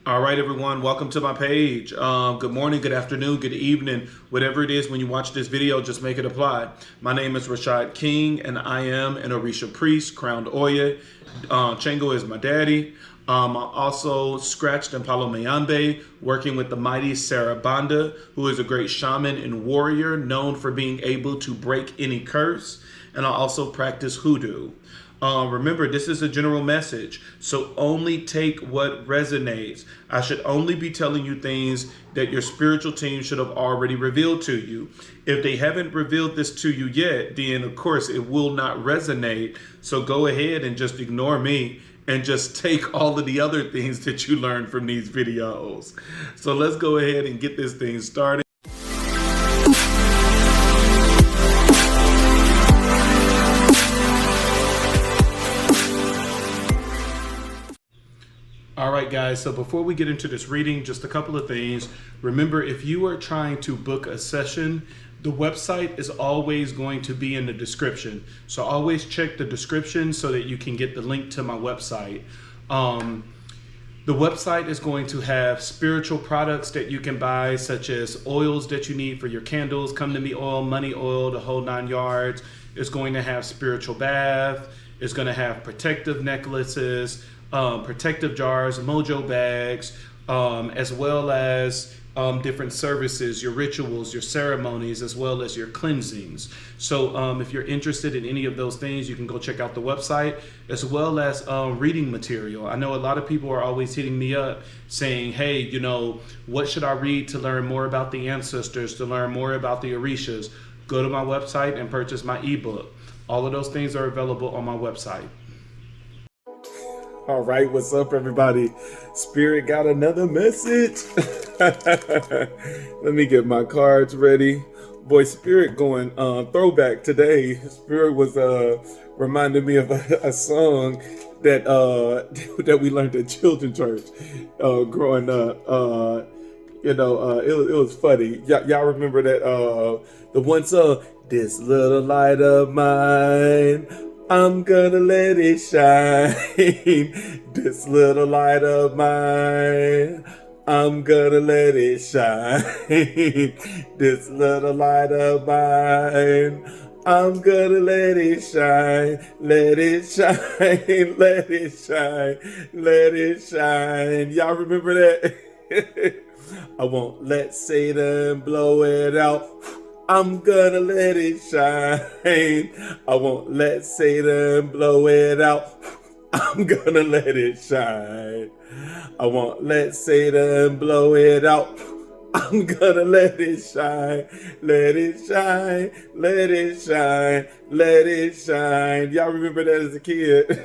All right, everyone, welcome to my page. Good morning, good afternoon, good evening, whatever it is when you watch this video, just make it apply. My name is Rashad King, and I am an Orisha priest, crowned Oya. Chengo is my daddy. I'm also scratched in Palo Mayambe, working with the mighty Sarah Banda, who is a great shaman and warrior known for being able to break any curse. And I also practice hoodoo. Remember, this is a general message, so only take what resonates. I should only be telling you things that your spiritual team should have already revealed to you. If they haven't revealed this to you yet, then of course it will not resonate. So go ahead and just ignore me and just take all of the other things that you learned from these videos. So let's go ahead and get this thing started. All right, guys, so before we get into this reading, just a couple of things. Remember, if you are trying to book a session, the website is always going to be in the description. So always check the description so that you can get the link to my website. The website is going to have spiritual products that you can buy, such as oils that you need for your candles, come to me oil, money oil, the whole 9 yards. It's going to have spiritual bath. It's going to have protective necklaces, protective jars, mojo bags, as well as different services, your rituals, your ceremonies, as well as your cleansings. So if you're interested in any of those things, you can go check out the website, as well as reading material. I know a lot of people are always hitting me up saying, hey, you know, what should I read to learn more about the ancestors, to learn more about the Orishas? Go to my website and purchase my ebook. All of those things are available on my website. All right, what's up, everybody? Spirit got another message. Let me get my cards ready. Boy, Spirit going throwback today. Spirit was reminding me of a song that that we learned at children's church growing up. It was funny. Y'all remember that the one song, "This Little Light of Mine, I'm gonna let it shine." This little light of mine, I'm gonna let it shine. This little light of mine, I'm gonna let it shine. Let it shine, let it shine, let it shine. Y'all remember that? I won't let Satan blow it out. I'm gonna let it shine. I won't let Satan blow it out. I'm gonna let it shine. I won't let Satan blow it out. I'm gonna let it shine. Let it shine. Let it shine. Let it shine. Y'all remember that as a kid?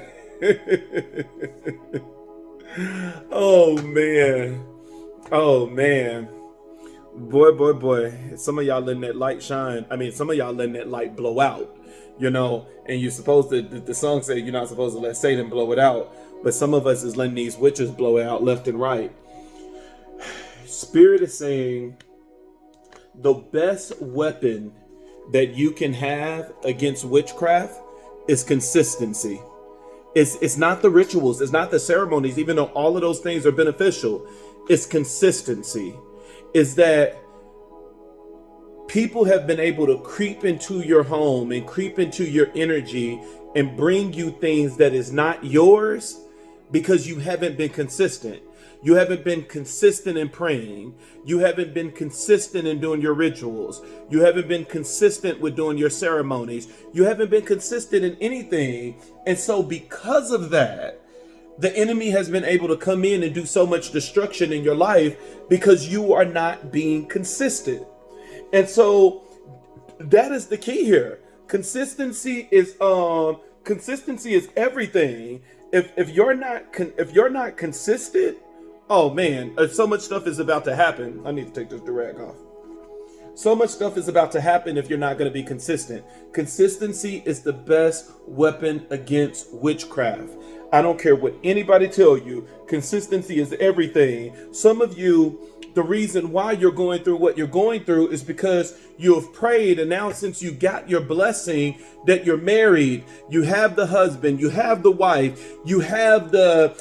Oh, man. Oh, man. Boy. Some of y'all letting that light shine. I mean, some of y'all letting that light blow out, you know, and you're supposed to, the song says you're not supposed to let Satan blow it out. But some of us is letting these witches blow it out left and right. Spirit is saying the best weapon that you can have against witchcraft is consistency. It's not the rituals. It's not the ceremonies, even though all of those things are beneficial. It's consistency. Is that people have been able to creep into your home and creep into your energy and bring you things that is not yours because you haven't been consistent. You haven't been consistent in praying. You haven't been consistent in doing your rituals. You haven't been consistent with doing your ceremonies. You haven't been consistent in anything. And so because of that, the enemy has been able to come in and do so much destruction in your life because you are not being consistent. And so that is the key here. Consistency is everything. If you're not consistent, oh man, so much stuff is about to happen. I need to take this durag off. So much stuff is about to happen if you're not going to be consistent. Consistency is the best weapon against witchcraft. I don't care what anybody tell you. Consistency is everything. Some of you, the reason why you're going through what you're going through is because you have prayed, and now since you got your blessing that you're married, you have the husband, you have the wife, you have the,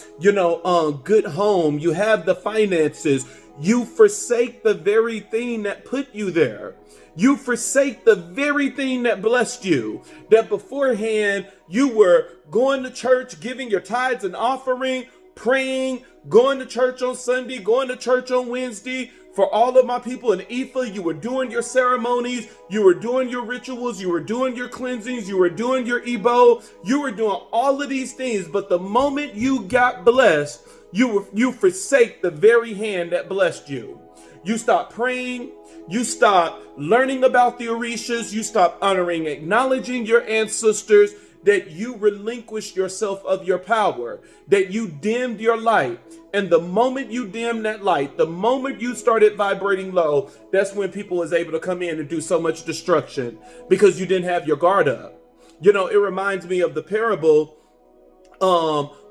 good home, you have the finances, you forsake the very thing that put you there. You forsake the very thing that blessed you, that beforehand you were going to church, giving your tithes and offering, praying, going to church on Sunday, going to church on Wednesday. For all of my people in Ifa, you were doing your ceremonies, you were doing your rituals, you were doing your cleansings, you were doing your Ebo, you were doing all of these things. But the moment you got blessed, you forsake the very hand that blessed you. You stop praying, you stop learning about the Orishas, you stop honoring, acknowledging your ancestors, that you relinquished yourself of your power, that you dimmed your light. And the moment you dimmed that light, the moment you started vibrating low, that's when people was able to come in and do so much destruction because you didn't have your guard up. It reminds me of the parable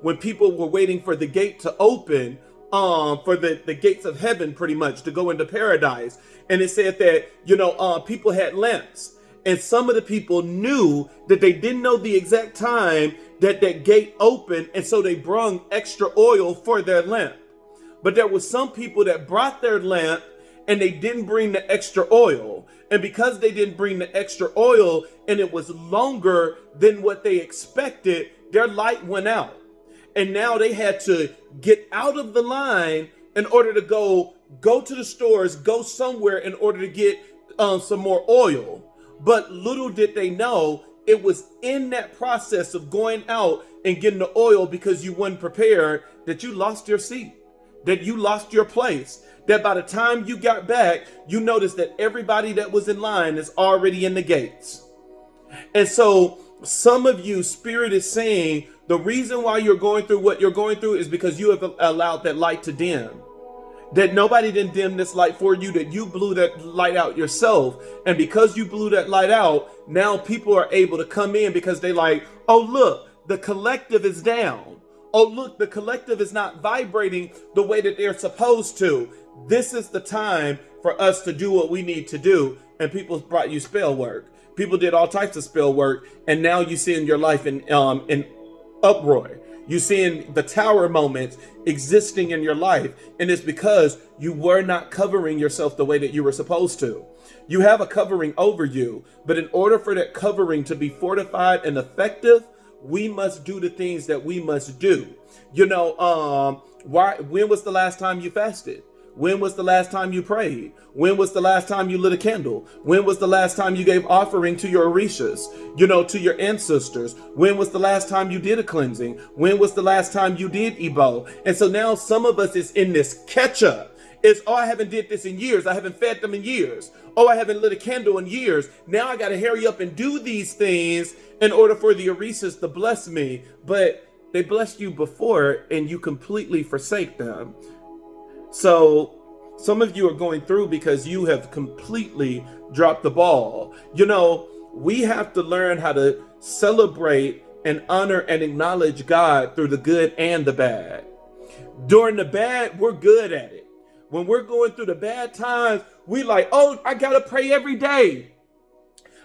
when people were waiting for the gate to open, for the gates of heaven pretty much to go into paradise. And it said that, people had lamps. And some of the people knew that they didn't know the exact time that gate opened. And so they brung extra oil for their lamp. But there was some people that brought their lamp and they didn't bring the extra oil. And because they didn't bring the extra oil and it was longer than what they expected, their light went out. And now they had to get out of the line in order to go to the stores, go somewhere in order to get some more oil. But little did they know, it was in that process of going out and getting the oil because you weren't prepared, that you lost your seat, that you lost your place, that by the time you got back, you noticed that everybody that was in line is already in the gates. And so some of you, Spirit is saying, the reason why you're going through what you're going through is because you have allowed that light to dim. That nobody didn't dim this light for you, that you blew that light out yourself. And because you blew that light out, now people are able to come in because they like, oh, look, the collective is down. Oh, look, the collective is not vibrating the way that they're supposed to. This is the time for us to do what we need to do. And people brought you spell work. People did all types of spell work. And now you see in your life in uproar. You're seeing the tower moments existing in your life. And it's because you were not covering yourself the way that you were supposed to. You have a covering over you, but in order for that covering to be fortified and effective, we must do the things that we must do. When was the last time you fasted? When was the last time you prayed? When was the last time you lit a candle? When was the last time you gave offering to your Orishas, to your ancestors? When was the last time you did a cleansing? When was the last time you did Ebo? And so now some of us is in this catch up. It's, oh, I haven't did this in years. I haven't fed them in years. Oh, I haven't lit a candle in years. Now I got to hurry up and do these things in order for the Orishas to bless me. But they blessed you before and you completely forsake them. So some of you are going through because you have completely dropped the ball. We have to learn how to celebrate and honor and acknowledge God through the good and the bad. During the bad, we're good at it. When we're going through the bad times, we like, oh, I got to pray every day.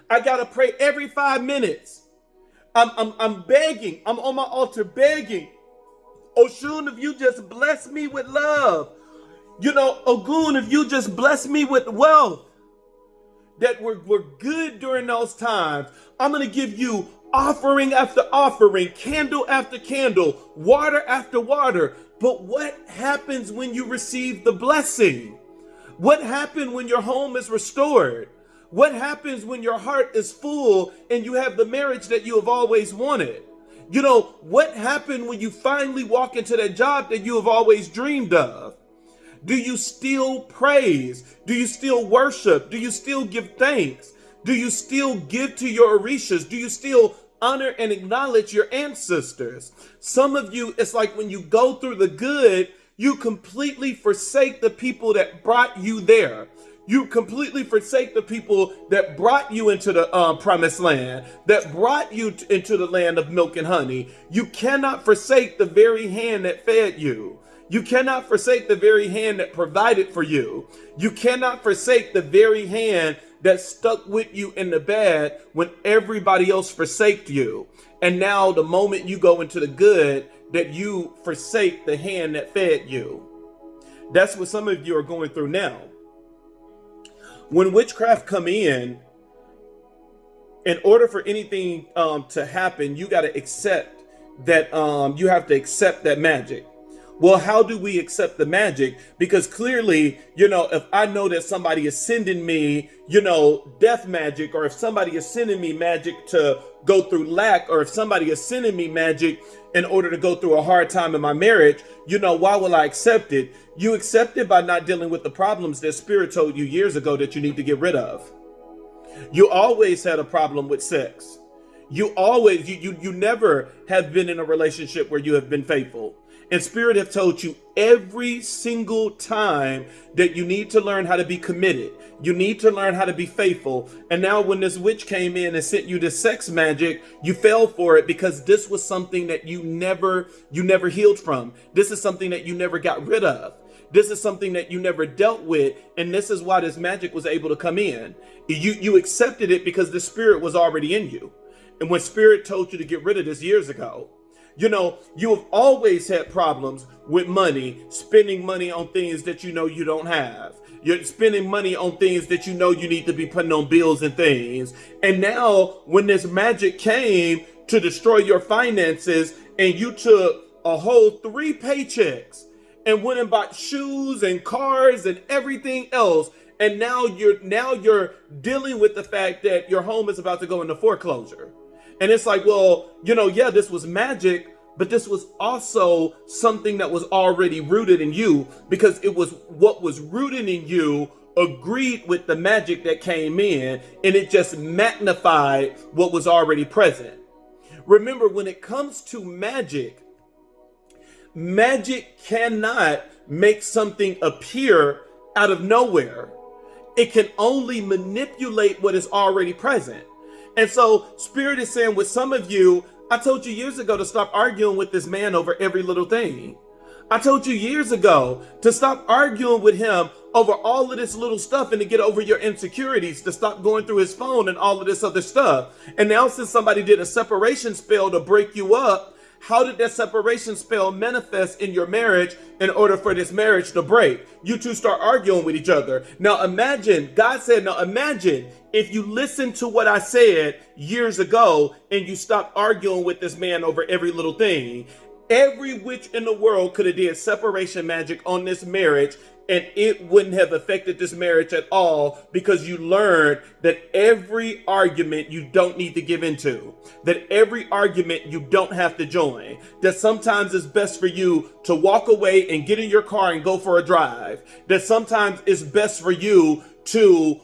I got to pray every 5 minutes. I'm begging. I'm on my altar begging. Oshun, if you just bless me with love. Ogun, if you just bless me with wealth, that we're good during those times. I'm going to give you offering after offering, candle after candle, water after water. But what happens when you receive the blessing? What happens when your home is restored? What happens when your heart is full and you have the marriage that you have always wanted? What happened when you finally walk into that job that you have always dreamed of? Do you still praise? Do you still worship? Do you still give thanks? Do you still give to your Orishas? Do you still honor and acknowledge your ancestors? Some of you, it's like when you go through the good, you completely forsake the people that brought you there. You completely forsake the people that brought you into the promised land, that brought you into the land of milk and honey. You cannot forsake the very hand that fed you. You cannot forsake the very hand that provided for you. You cannot forsake the very hand that stuck with you in the bad when everybody else forsaked you. And now the moment you go into the good, that you forsake the hand that fed you. That's what some of you are going through now. When witchcraft come in order for anything to happen, you got to accept that you have to accept that magic. Well, how do we accept the magic? Because clearly, if I know that somebody is sending me, death magic, or if somebody is sending me magic to go through lack, or if somebody is sending me magic in order to go through a hard time in my marriage, why will I accept it? You accept it by not dealing with the problems that Spirit told you years ago that you need to get rid of. You always had a problem with sex. You never have been in a relationship where you have been faithful. And Spirit have told you every single time that you need to learn how to be committed. You need to learn how to be faithful. And now when this witch came in and sent you the sex magic, you fell for it because this was something that you never healed from. This is something that you never got rid of. This is something that you never dealt with. And this is why this magic was able to come in. You accepted it because the Spirit was already in you. And when Spirit told you to get rid of this years ago, you have always had problems with money, spending money on things that you don't have. You're spending money on things that you need to be putting on bills and things. And now when this magic came to destroy your finances and you took a whole 3 paychecks and went and bought shoes and cars and everything else, and now you're dealing with the fact that your home is about to go into foreclosure. And it's like, well, this was magic, but this was also something that was already rooted in you, because it was what was rooted in you agreed with the magic that came in, and it just magnified what was already present. Remember, when it comes to magic, magic cannot make something appear out of nowhere. It can only manipulate what is already present. And so Spirit is saying with some of you, I told you years ago to stop arguing with this man over every little thing. I told you years ago to stop arguing with him over all of this little stuff and to get over your insecurities, to stop going through his phone and all of this other stuff. And now since somebody did a separation spell to break you up, how did that separation spell manifest in your marriage in order for this marriage to break? You two start arguing with each other. Now imagine, God said, imagine if you listen to what I said years ago and you stop arguing with this man over every little thing. Every witch in the world could have did separation magic on this marriage, and it wouldn't have affected this marriage at all, because you learned that every argument you don't need to give into, that every argument you don't have to join, that sometimes it's best for you to walk away and get in your car and go for a drive, that sometimes it's best for you to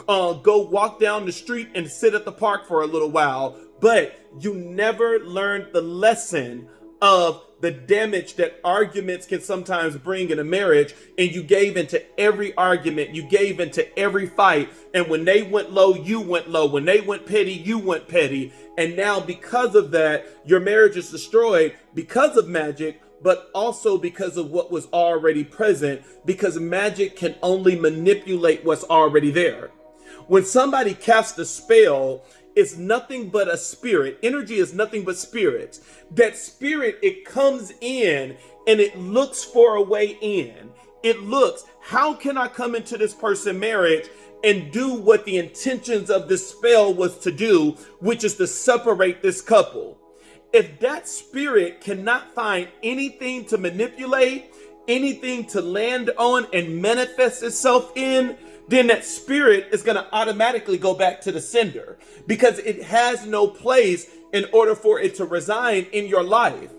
go walk down the street and sit at the park for a little while, but you never learned the lesson of the damage that arguments can sometimes bring in a marriage, and you gave into every argument, you gave into every fight, and when they went low, you went low. When they went petty, you went petty. And now because of that, your marriage is destroyed because of magic, but also because of what was already present, because magic can only manipulate what's already there. When somebody casts a spell, it's nothing but a spirit. Energy is nothing but spirits. That spirit, it comes in and it looks for a way in. It looks, how can I come into this person's marriage and do what the intentions of this spell was to do, which is to separate this couple? If that spirit cannot find anything to manipulate, anything to land on and manifest itself in, then that spirit is going to automatically go back to the sender, because it has no place in order for it to reside in your life.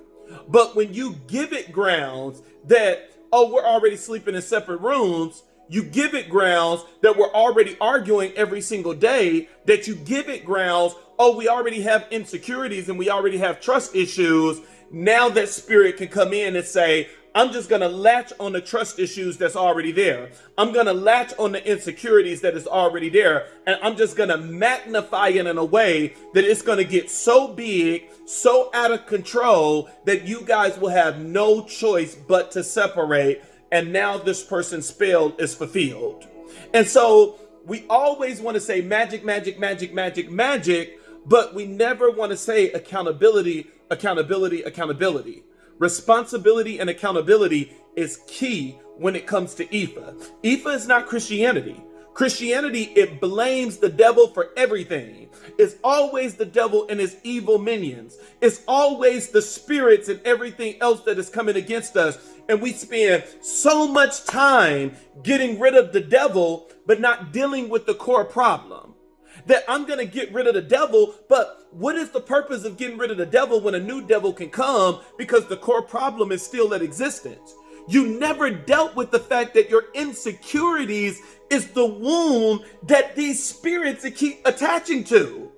But when you give it grounds that, oh, we're already sleeping in separate rooms, you give it grounds that we're already arguing every single day, that you give it grounds, oh, we already have insecurities and we already have trust issues. Now that spirit can come in and say, I'm just going to latch on the trust issues that's already there. I'm going to latch on the insecurities that is already there. And I'm just going to magnify it in a way that it's going to get so big, so out of control that you guys will have no choice but to separate. And now this person's spell is fulfilled. And so we always want to say magic, magic, magic, magic, magic, but we never want to say accountability, accountability, accountability. Responsibility and accountability is key when it comes to Ifa. Ifa is not Christianity. Christianity, it blames the devil for everything. It's always the devil and his evil minions. It's always the spirits and everything else that is coming against us. And we spend so much time getting rid of the devil, but not dealing with the core problem. That I'm going to get rid of the devil, but what is the purpose of getting rid of the devil when a new devil can come because the core problem is still in existence? You never dealt with the fact that your insecurities is the wound that these spirits keep attaching to.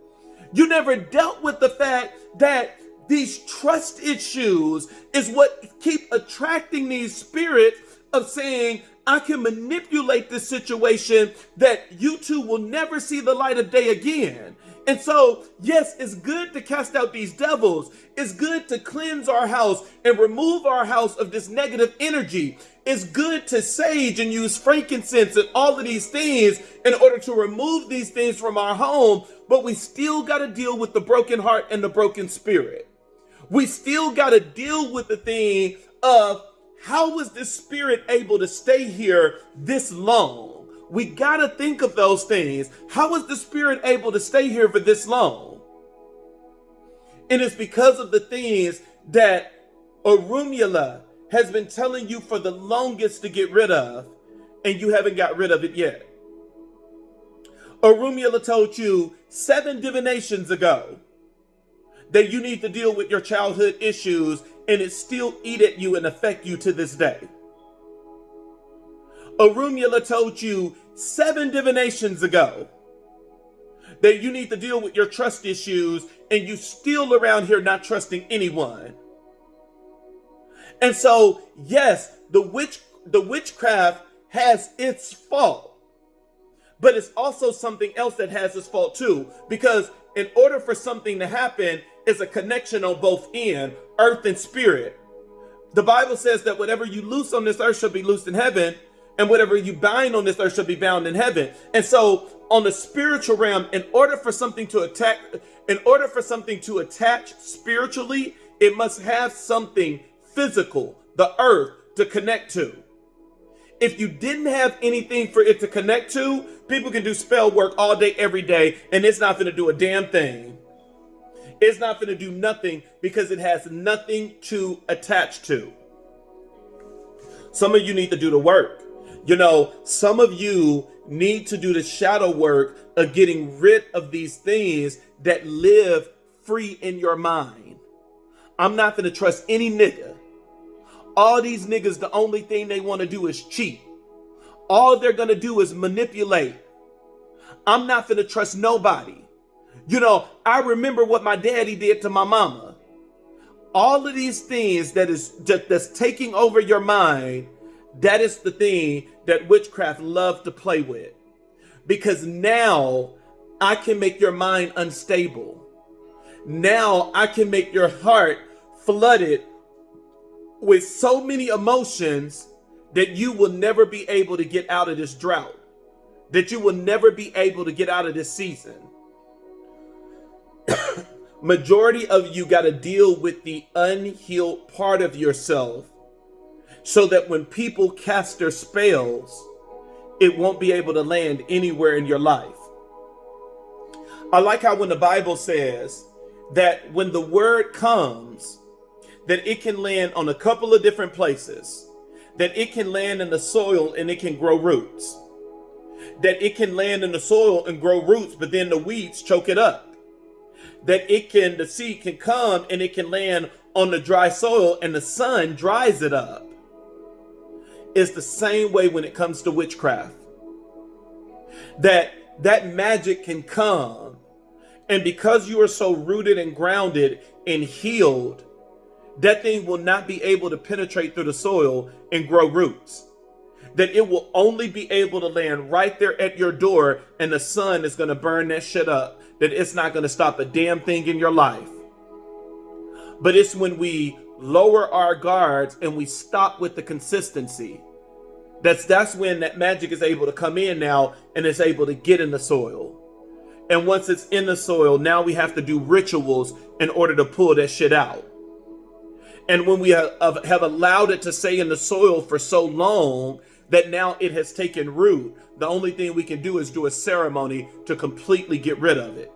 You never dealt with the fact that these trust issues is what keep attracting these spirits of saying, I can manipulate this situation that you two will never see the light of day again. And so, yes, it's good to cast out these devils. It's good to cleanse our house and remove our house of this negative energy. It's good to sage and use frankincense and all of these things in order to remove these things from our home. But we still got to deal with the broken heart and the broken spirit. We still got to deal with the thing of, how was this spirit able to stay here this long? We got to think of those things. How was the spirit able to stay here for this long? And it's because of the things that Orunmila has been telling you for the longest to get rid of, and you haven't got rid of it yet. Orunmila told you 7 divinations ago that you need to deal with your childhood issues, and it still eat at you and affect you to this day. Orunmila told you 7 divinations ago that you need to deal with your trust issues, and you still around here not trusting anyone. And so, yes, the witchcraft has its fault, but it's also something else that has its fault too, because in order for something to happen, it's a connection on both ends, earth and spirit. The Bible says that whatever you loose on this earth shall be loosed in heaven, and whatever you bind on this earth shall be bound in heaven. And so on the spiritual realm, in order for something to attach spiritually, it must have something physical, the earth, to connect to. If you didn't have anything for it to connect to, people can do spell work all day, every day, and it's not going to do a damn thing. It's not going to do nothing because it has nothing to attach to. Some of you need to do the work. You know, some of you need to do the shadow work of getting rid of these things that live free in your mind. I'm not going to trust any nigga. All these niggas, the only thing they want to do is cheat. All they're going to do is manipulate. I'm not going to trust nobody. You know, I remember what my daddy did to my mama. All of these things that's taking over your mind, that is the thing that witchcraft loves to play with. Because now I can make your mind unstable. Now I can make your heart flooded with so many emotions that you will never be able to get out of this drought. That you will never be able to get out of this season. Majority of you got to deal with the unhealed part of yourself so that when people cast their spells, it won't be able to land anywhere in your life. I like how when the Bible says that when the word comes, that it can land on a couple of different places, that it can land in the soil and it can grow roots, that it can land in the soil and grow roots, but then the weeds choke it up. That the seed can come and it can land on the dry soil and the sun dries it up. It's the same way when it comes to witchcraft. That magic can come, and because you are so rooted and grounded and healed, that thing will not be able to penetrate through the soil and grow roots. That it will only be able to land right there at your door, and the sun is going to burn that shit up. That it's not going to stop a damn thing in your life. But it's when we lower our guards and we stop with the consistency. That's when that magic is able to come in now, and it's able to get in the soil. And once it's in the soil, now we have to do rituals in order to pull that shit out. And when we have allowed it to stay in the soil for so long that now it has taken root, the only thing we can do is do a ceremony to completely get rid of it.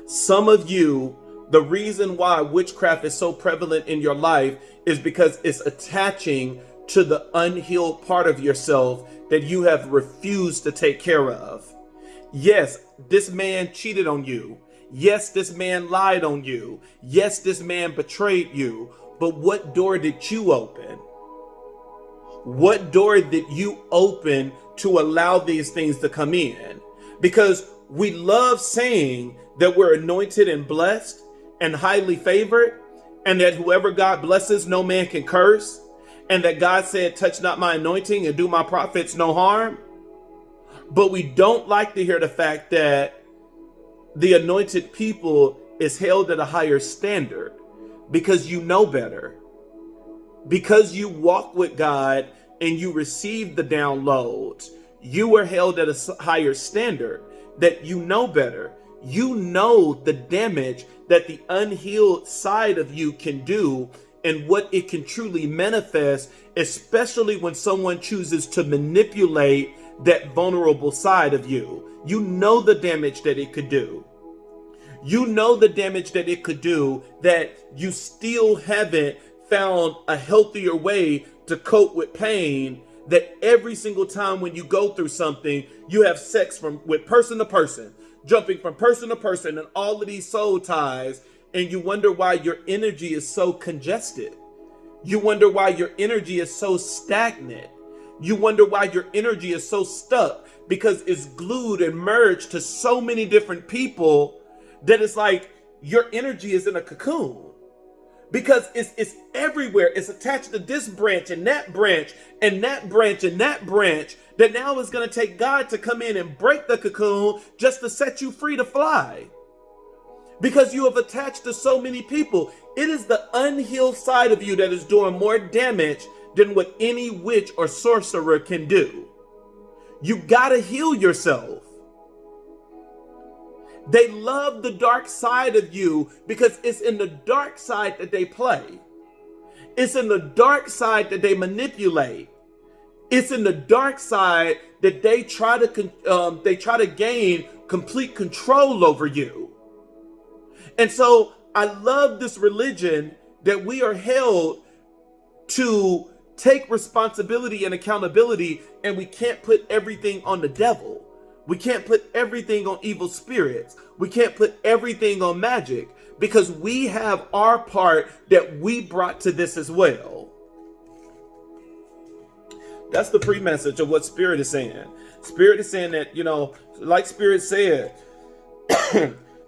Some of you, the reason why witchcraft is so prevalent in your life is because it's attaching to the unhealed part of yourself that you have refused to take care of. Yes, this man cheated on you. Yes, this man lied on you. Yes, this man betrayed you. But what door did you open? What door did you open to allow these things to come in? Because we love saying that we're anointed and blessed and highly favored, and that whoever God blesses, no man can curse, and that God said, touch not my anointing and do my prophets no harm. But we don't like to hear the fact that the anointed people is held at a higher standard because you know better. Because you walk with God and you receive the downloads, you are held at a higher standard that you know better. You know the damage that the unhealed side of you can do and what it can truly manifest, especially when someone chooses to manipulate that vulnerable side of you. You know the damage that it could do. You know the damage that it could do, that you still haven't found a healthier way to cope with pain, that every single time when you go through something, you have sex with person to person, jumping from person to person and all of these soul ties, and you wonder why your energy is so congested. You wonder why your energy is so stagnant. You wonder why your energy is so stuck, because it's glued and merged to so many different people that it's like your energy is in a cocoon, because it's everywhere. It's attached to this branch and that branch and that branch and that branch, that now is going to take God to come in and break the cocoon just to set you free to fly, because you have attached to so many people. It is the unhealed side of you that is doing more damage than what any witch or sorcerer can do. You gotta heal yourself. They love the dark side of you because it's in the dark side that they play. It's in the dark side that they manipulate. It's in the dark side that they try to gain complete control over you. And so I love this religion that we are held to take responsibility and accountability, and we can't put everything on the devil. We can't put everything on evil spirits. We can't put everything on magic, because we have our part that we brought to this as well. That's the pre-message of what Spirit is saying. Spirit is saying that, like Spirit said,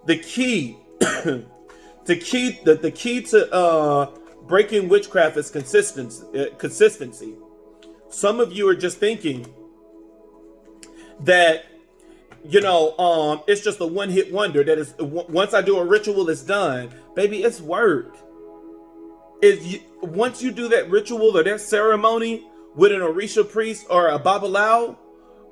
the key to breaking witchcraft is consistency. Some of you are just thinking that, it's just a one-hit wonder. That is, once I do a ritual, it's done. Baby, it's work. Once you do that ritual or that ceremony with an Orisha priest or a Babalao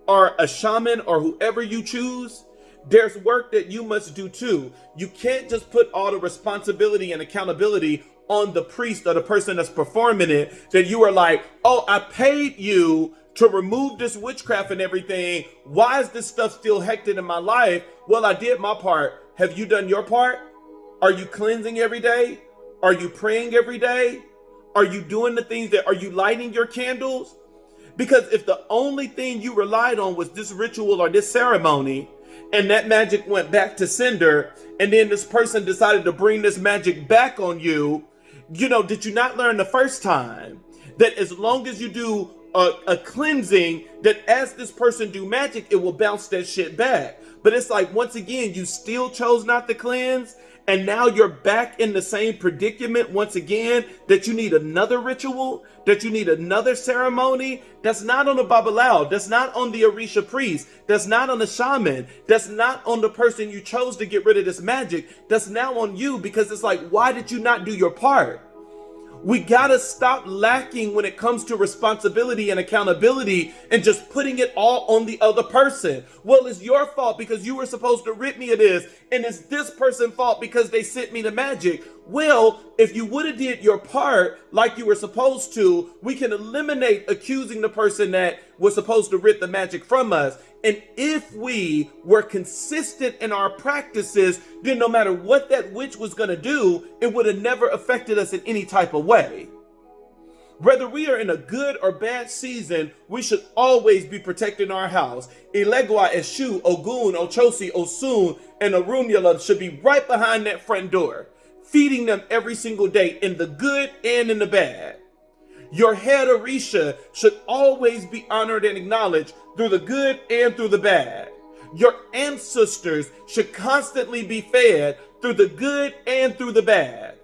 or a shaman or whoever you choose, there's work that you must do too. You can't just put all the responsibility and accountability on the priest or the person that's performing it, that you are like, oh, I paid you to remove this witchcraft and everything. Why is this stuff still hectic in my life? Well, I did my part. Have you done your part? Are you cleansing every day? Are you praying every day? Are you doing the things are you lighting your candles? Because if the only thing you relied on was this ritual or this ceremony, and that magic went back to sender, and then this person decided to bring this magic back on you, did you not learn the first time that as long as you do a cleansing, that as this person do magic, it will bounce that shit back? But it's like, once again, you still chose not to cleanse, And now you're back in the same predicament once again, that you need another ritual, that you need another ceremony. That's not on the Babalao. That's not on the Orisha priest. That's not on the shaman. That's not on the person you chose to get rid of this magic. That's now on you, because it's like, why did you not do your part? We gotta stop lacking when it comes to responsibility and accountability and just putting it all on the other person. Well, it's your fault because you were supposed to rid me of this, and it's this person's fault because they sent me the magic. Well, if you would have did your part like you were supposed to, we can eliminate accusing the person that was supposed to rid the magic from us. And if we were consistent in our practices, then no matter what that witch was going to do, it would have never affected us in any type of way. Whether we are in a good or bad season, we should always be protecting our house. Elegua, Eshu, Ogun, Ochosi, Osun, and Arunula should be right behind that front door, feeding them every single day in the good and in the bad. Your head Orisha should always be honored and acknowledged through the good and through the bad. Your ancestors should constantly be fed through the good and through the bad.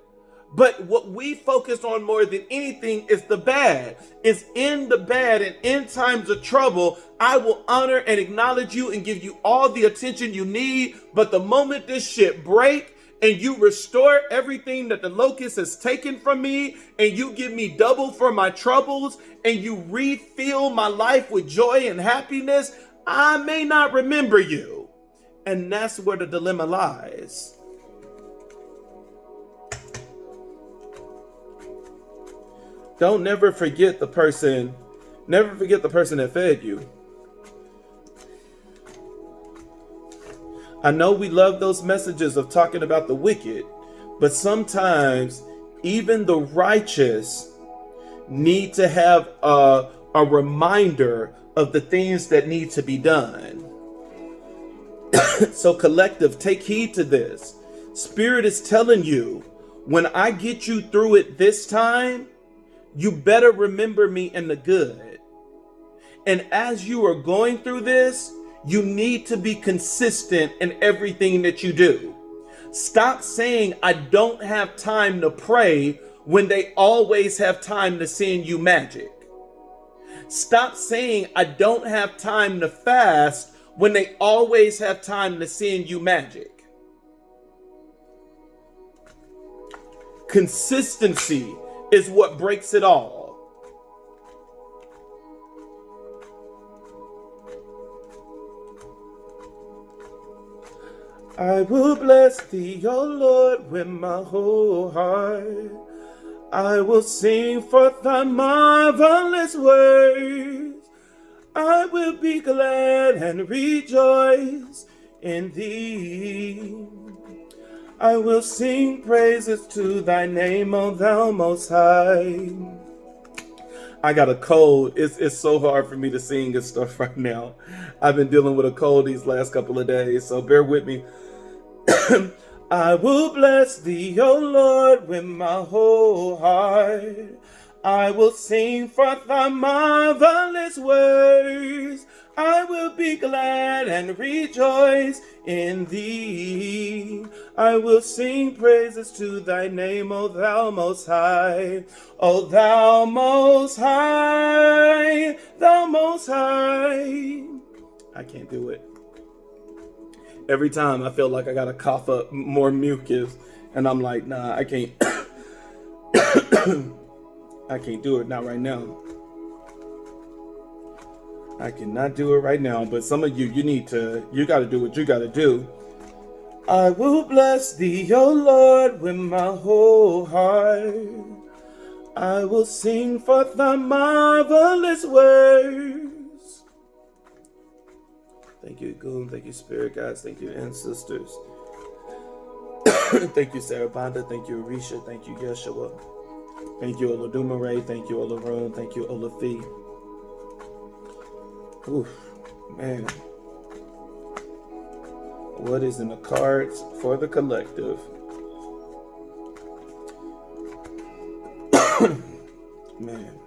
But what we focus on more than anything is the bad. It's in the bad, and in times of trouble, I will honor and acknowledge you and give you all the attention you need. But the moment this shit break, and you restore everything that the locust has taken from me, and you give me double for my troubles, and you refill my life with joy and happiness, I may not remember you. And that's where the dilemma lies. Don't never forget the person that fed you. I know we love those messages of talking about the wicked, but sometimes even the righteous need to have a reminder of the things that need to be done. So collective, take heed to this. Spirit is telling you, when I get you through it this time, you better remember me in the good. And as you are going through this, you need to be consistent in everything that you do. Stop saying, I don't have time to pray, when they always have time to send you magic. Stop saying, I don't have time to fast, when they always have time to send you magic. Consistency is what breaks it all. I will bless thee, O Lord, with my whole heart. I will sing forth thy marvelous words. I will be glad and rejoice in thee. I will sing praises to thy name, O thou most high. I got a cold. It's so hard for me to sing and stuff right now. I've been dealing with a cold these last couple of days, so bear with me. I will bless thee, O Lord, with my whole heart. I will sing forth thy marvelous words. I will be glad and rejoice in thee. I will sing praises to thy name, O thou most high. O thou most high, thou most high. I can't do it. Every time I feel like I gotta cough up more mucus, and I'm like, nah, I can't. I can't do it, not right now. I cannot do it right now, but some of you, you gotta do what you gotta do. I will bless thee, O Lord, with my whole heart. I will sing forth thy marvelous words. Thank you, Goon. Thank you, Spirit Guides. Thank you, Ancestors. Thank you, Sarabanda. Thank you, Orisha. Thank you, Yeshua. Thank you, Olodumare. Thank you, Olarun. Thank you, Olafi. Oof, man. What is in the cards for the collective? Man.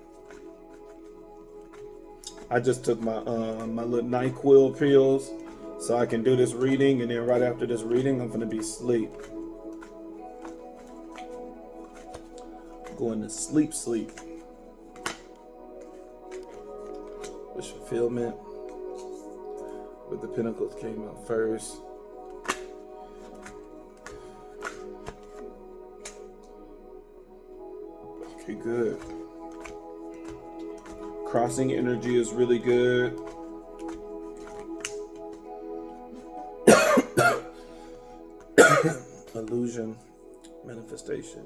I just took my my little NyQuil pills so I can do this reading, and then right after this reading, I'm gonna be asleep. Going to sleep. Wish fulfillment. But the Pentacles came out first. Okay, good. Crossing energy is really good. Illusion, manifestation.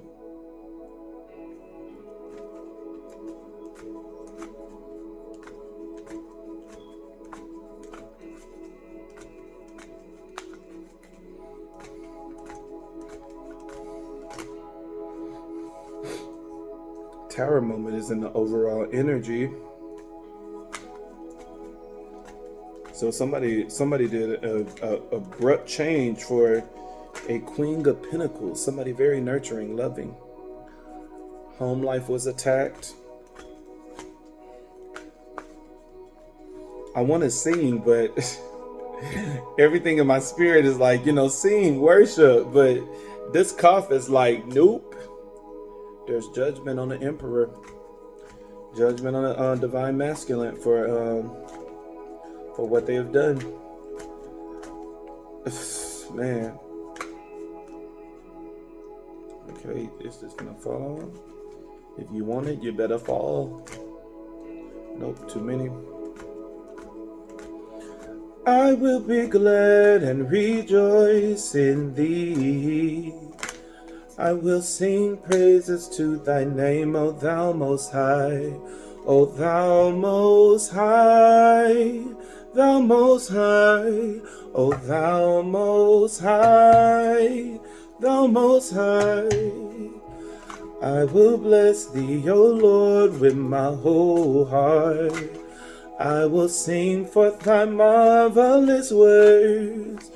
Tower moment is in the overall energy. So somebody did a abrupt change for a Queen of Pentacles. Somebody very nurturing, loving. Home life was attacked. I want to sing, but everything in my spirit is like, sing, worship. But this cough is like, nope. There's judgment on the Emperor. Judgment on the Divine Masculine for what they have done. Man. Okay, is this gonna fall? If you want it, you better fall. Nope, too many. I will be glad and rejoice in thee. I will sing praises to thy name, O thou most high. O thou most high, thou most high. O thou most high, thou most high. I will bless thee, O Lord, with my whole heart. I will sing forth thy marvelous words.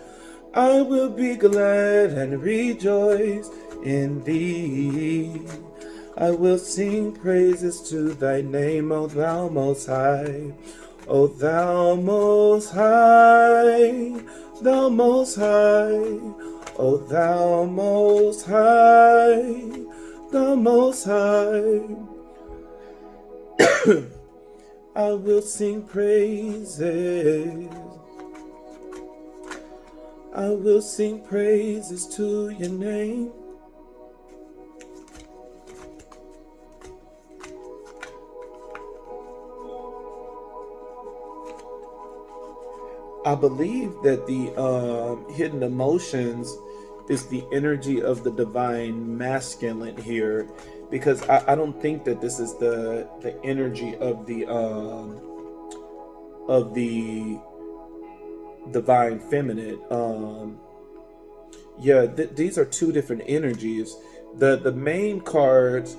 I will be glad and rejoice in thee. I will sing praises to thy name, O thou most high. O thou most high, thou most high. O thou most high, thou most high. I will sing praises. I will sing praises to your name. I believe that the hidden emotions is the energy of the divine masculine here, because I don't think that this is the energy of the divine feminine. These are two different energies. The main card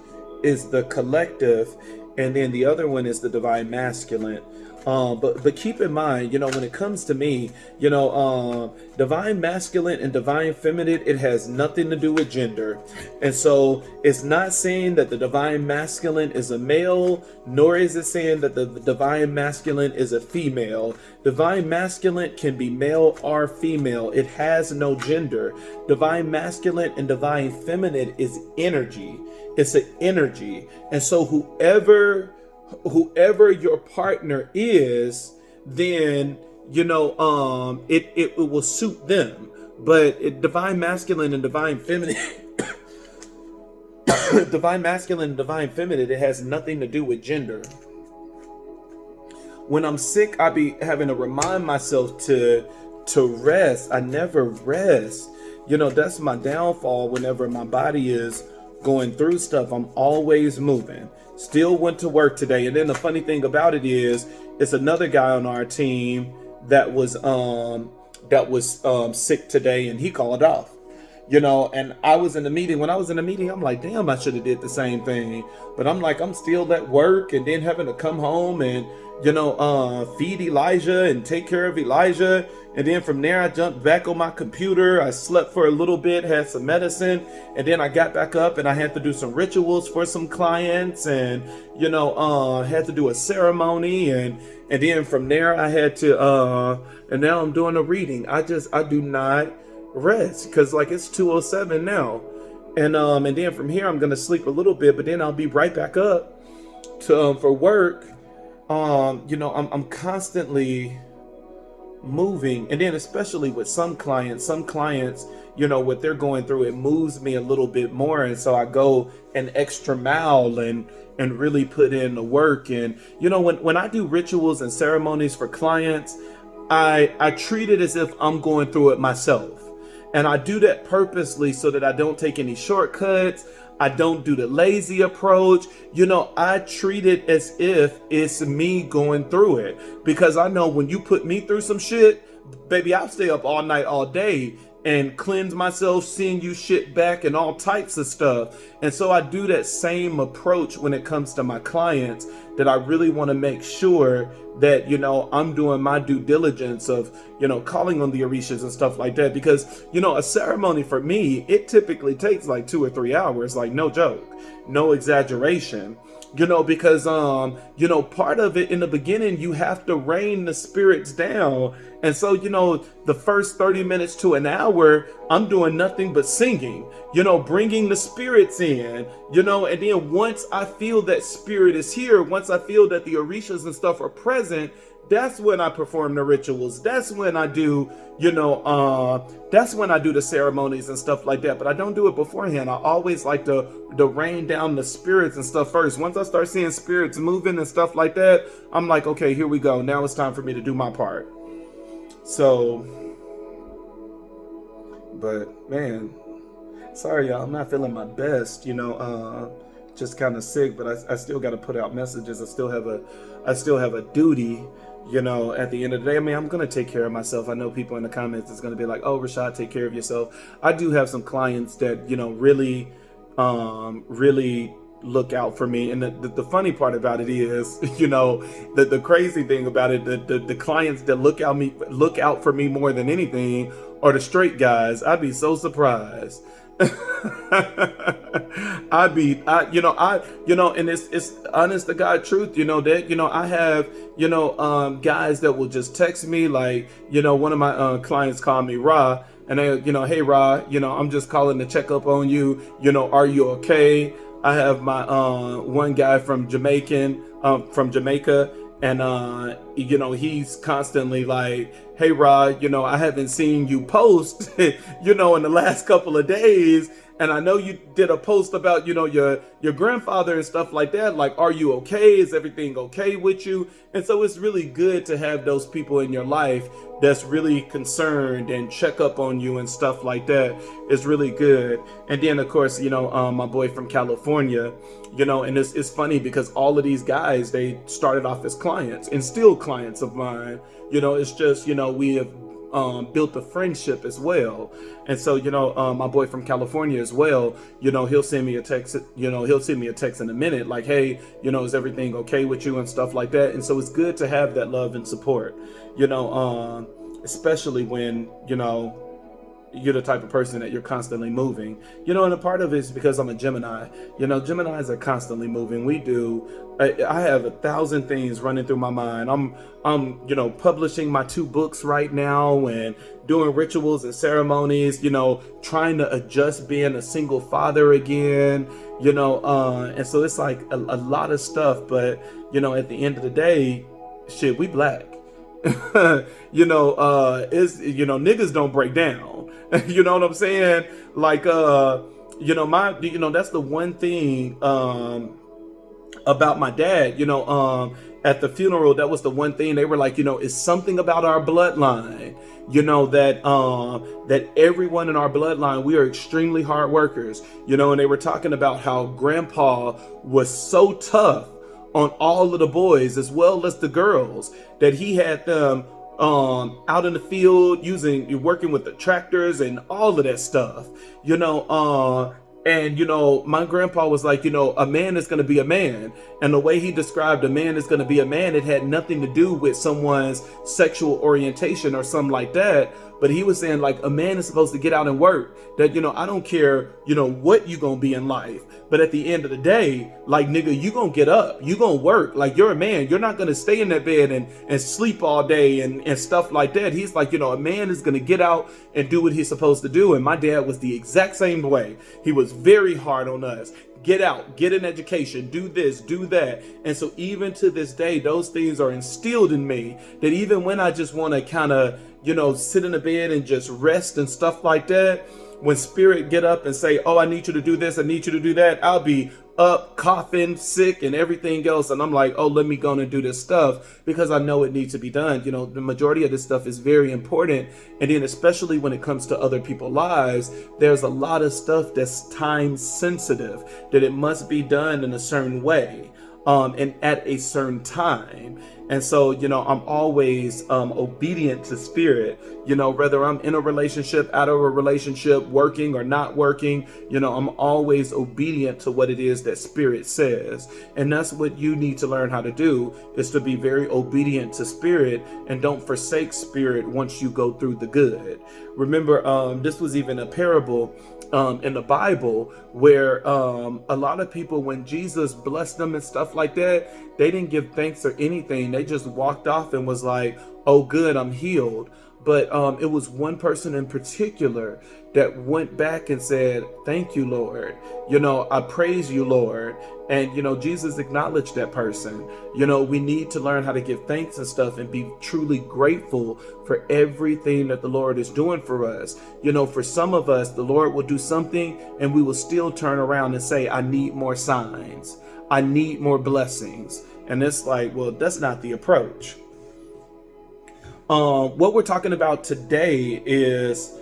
is the collective, and then the other one is the divine masculine. But keep in mind, when it comes to me, divine masculine and divine feminine, it has nothing to do with gender. And so it's not saying that the divine masculine is a male, nor is it saying that the divine masculine is a female. Divine masculine can be male or female. It has no gender. Divine masculine and divine feminine is energy. It's an energy. And so whoever your partner is, then it will suit them. But divine masculine and divine feminine divine masculine and divine feminine, it has nothing to do with gender. When I'm sick, I be having to remind myself to rest. I never rest. That's my downfall. Whenever my body is going through stuff, I'm always moving. Still went to work today. And then the funny thing about it is, it's another guy on our team that was sick today, and he called off. And I was in the meeting. When I was in the meeting, I'm like, damn, I should have did the same thing. But I'm like, I'm still at work, and then having to come home and feed Elijah and take care of Elijah. And then from there, I jumped back on my computer. I slept for a little bit, had some medicine, and then I got back up and I had to do some rituals for some clients, and had to do a ceremony, and then from there I had to and now I'm doing a reading. I do not rest, because it's 2:07 now. And then from here I'm gonna sleep a little bit, but then I'll be right back up to for work. I'm constantly moving, and then especially with some clients, what they're going through, it moves me a little bit more, and so I go an extra mile and really put in the work. And when I do rituals and ceremonies for clients, I treat it as if I'm going through it myself. And I do that purposely so that I don't take any shortcuts. I don't do the lazy approach. I treat it as if it's me going through it, because I know when you put me through some shit, baby, I'll stay up all night, all day, and cleanse myself, send you shit back and all types of stuff. And so I do that same approach when it comes to my clients, that I really want to make sure that, I'm doing my due diligence of, calling on the Orishas and stuff like that. Because, a ceremony for me, it typically takes like 2 or 3 hours, like no joke, no exaggeration. Because part of it in the beginning, you have to rein the spirits down. And so, the first 30 minutes to an hour, I'm doing nothing but singing, bringing the spirits in, and then once I feel that spirit is here, once I feel that the Orishas and stuff are present, that's when I perform the rituals. That's when I do, that's when I do the ceremonies and stuff like that. But I don't do it beforehand. I always like to rain down the spirits and stuff first. Once I start seeing spirits moving and stuff like that, I'm like, okay, here we go. Now it's time for me to do my part. So, but man, sorry y'all, I'm not feeling my best, just kind of sick, but I still got to put out messages. I still have a duty, at the end of the day. I mean, I'm going to take care of myself. I know people in the comments is going to be like, oh, Rashad, take care of yourself. I do have some clients that, really look out for me. And the funny part about it is, the crazy thing about it, the clients that look out for me more than anything are the straight guys. I'd be so surprised. And it's honest to God truth, that, I have, guys that will just text me, like, one of my clients called me Ra, and they, hey Ra, I'm just calling to check up on you, are you okay? I have my one guy from Jamaica, and he's constantly like, hey Rod, I haven't seen you post, in the last couple of days, and I know you did a post about, your grandfather and stuff like that. Like, are you okay? Is everything okay with you? And so it's really good to have those people in your life that's really concerned and check up on you and stuff like that. It's really good. And then of course, my boy from California, and it's funny because all of these guys, they started off as clients and still clients of mine. It's just, we have built a friendship as well. And so, my boy from California as well, he'll send me a text, in a minute, like, hey, is everything okay with you and stuff like that. And so it's good to have that love and support, especially when, you're the type of person that you're constantly moving, and a part of it is because I'm a Gemini. Geminis are constantly moving. I have 1,000 things running through my mind. I'm publishing my 2 books right now and doing rituals and ceremonies, trying to adjust being a single father again, and so it's like a lot of stuff. But, at the end of the day, shit, we black. Niggas don't break down. You know what I'm saying? Like, that's the one thing about my dad. At the funeral, that was the one thing they were like, it's something about our bloodline, that everyone in our bloodline, we are extremely hard workers, and they were talking about how grandpa was so tough on all of the boys as well as the girls, that he had them out in the field working with the tractors and all of that stuff, and my grandpa was like, a man is going to be a man, and the way he described a man is going to be a man, it had nothing to do with someone's sexual orientation or something like that. But he was saying, like, a man is supposed to get out and work, that, I don't care, what you gonna be in life, but at the end of the day, like, nigga, you gonna get up, you gonna work, like, you're a man, you're not gonna stay in that bed and sleep all day and stuff like that. He's like, a man is gonna get out and do what he's supposed to do. And my dad was the exact same way. He was very hard on us. Get out, get an education, do this, do that. And so even to this day, those things are instilled in me, that even when I just want to kind of, sit in the bed and just rest and stuff like that, when spirit get up and say, oh, I need you to do this, I need you to do that, I'll be up, coughing, sick, and everything else. And I'm like, oh, let me go and do this stuff because I know it needs to be done. The majority of this stuff is very important. And then especially when it comes to other people's lives, there's a lot of stuff that's time sensitive, that it must be done in a certain way, and at a certain time. And so, I'm always obedient to spirit, whether I'm in a relationship, out of a relationship, working or not working, I'm always obedient to what it is that spirit says. And that's what you need to learn how to do, is to be very obedient to spirit and don't forsake spirit once you go through the good. Remember, this was even a parable in the Bible where a lot of people, when Jesus blessed them and stuff like that, they didn't give thanks or anything. They just walked off and was like, oh, good, I'm healed. But it was one person in particular that went back and said, thank you, Lord. I praise you, Lord. And, Jesus acknowledged that person. We need to learn how to give thanks and stuff and be truly grateful for everything that the Lord is doing for us. For some of us, the Lord will do something and we will still turn around and say, I need more signs. I need more blessings. And it's like, well, that's not the approach. What we're talking about today is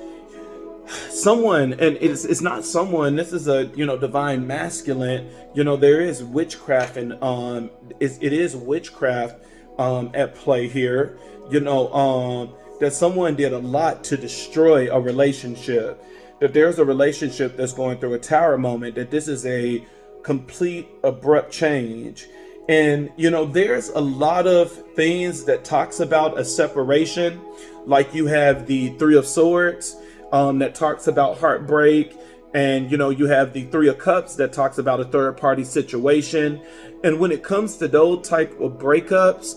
someone, and it's not someone, this is a, divine masculine, there is witchcraft, and it is witchcraft at play here, that someone did a lot to destroy a relationship, that there's a relationship that's going through a tower moment, that this is a complete abrupt change. And, there's a lot of things that talks about a separation, like you have the Three of Swords that talks about heartbreak. And, you have the Three of Cups that talks about a third party situation. And when it comes to those type of breakups,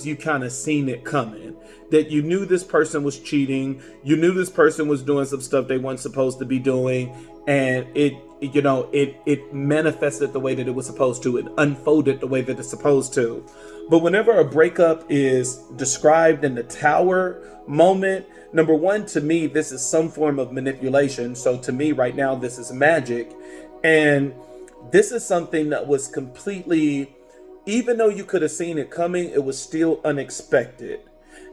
you kind of seen it coming, that you knew this person was cheating. You knew this person was doing some stuff they weren't supposed to be doing. And it manifested the way that it was supposed to. It unfolded the way that it's supposed to. But whenever a breakup is described in the tower moment, number one, to me, this is some form of manipulation. So to me right now, this is magic. And this is something that was completely, even though you could have seen it coming, it was still unexpected.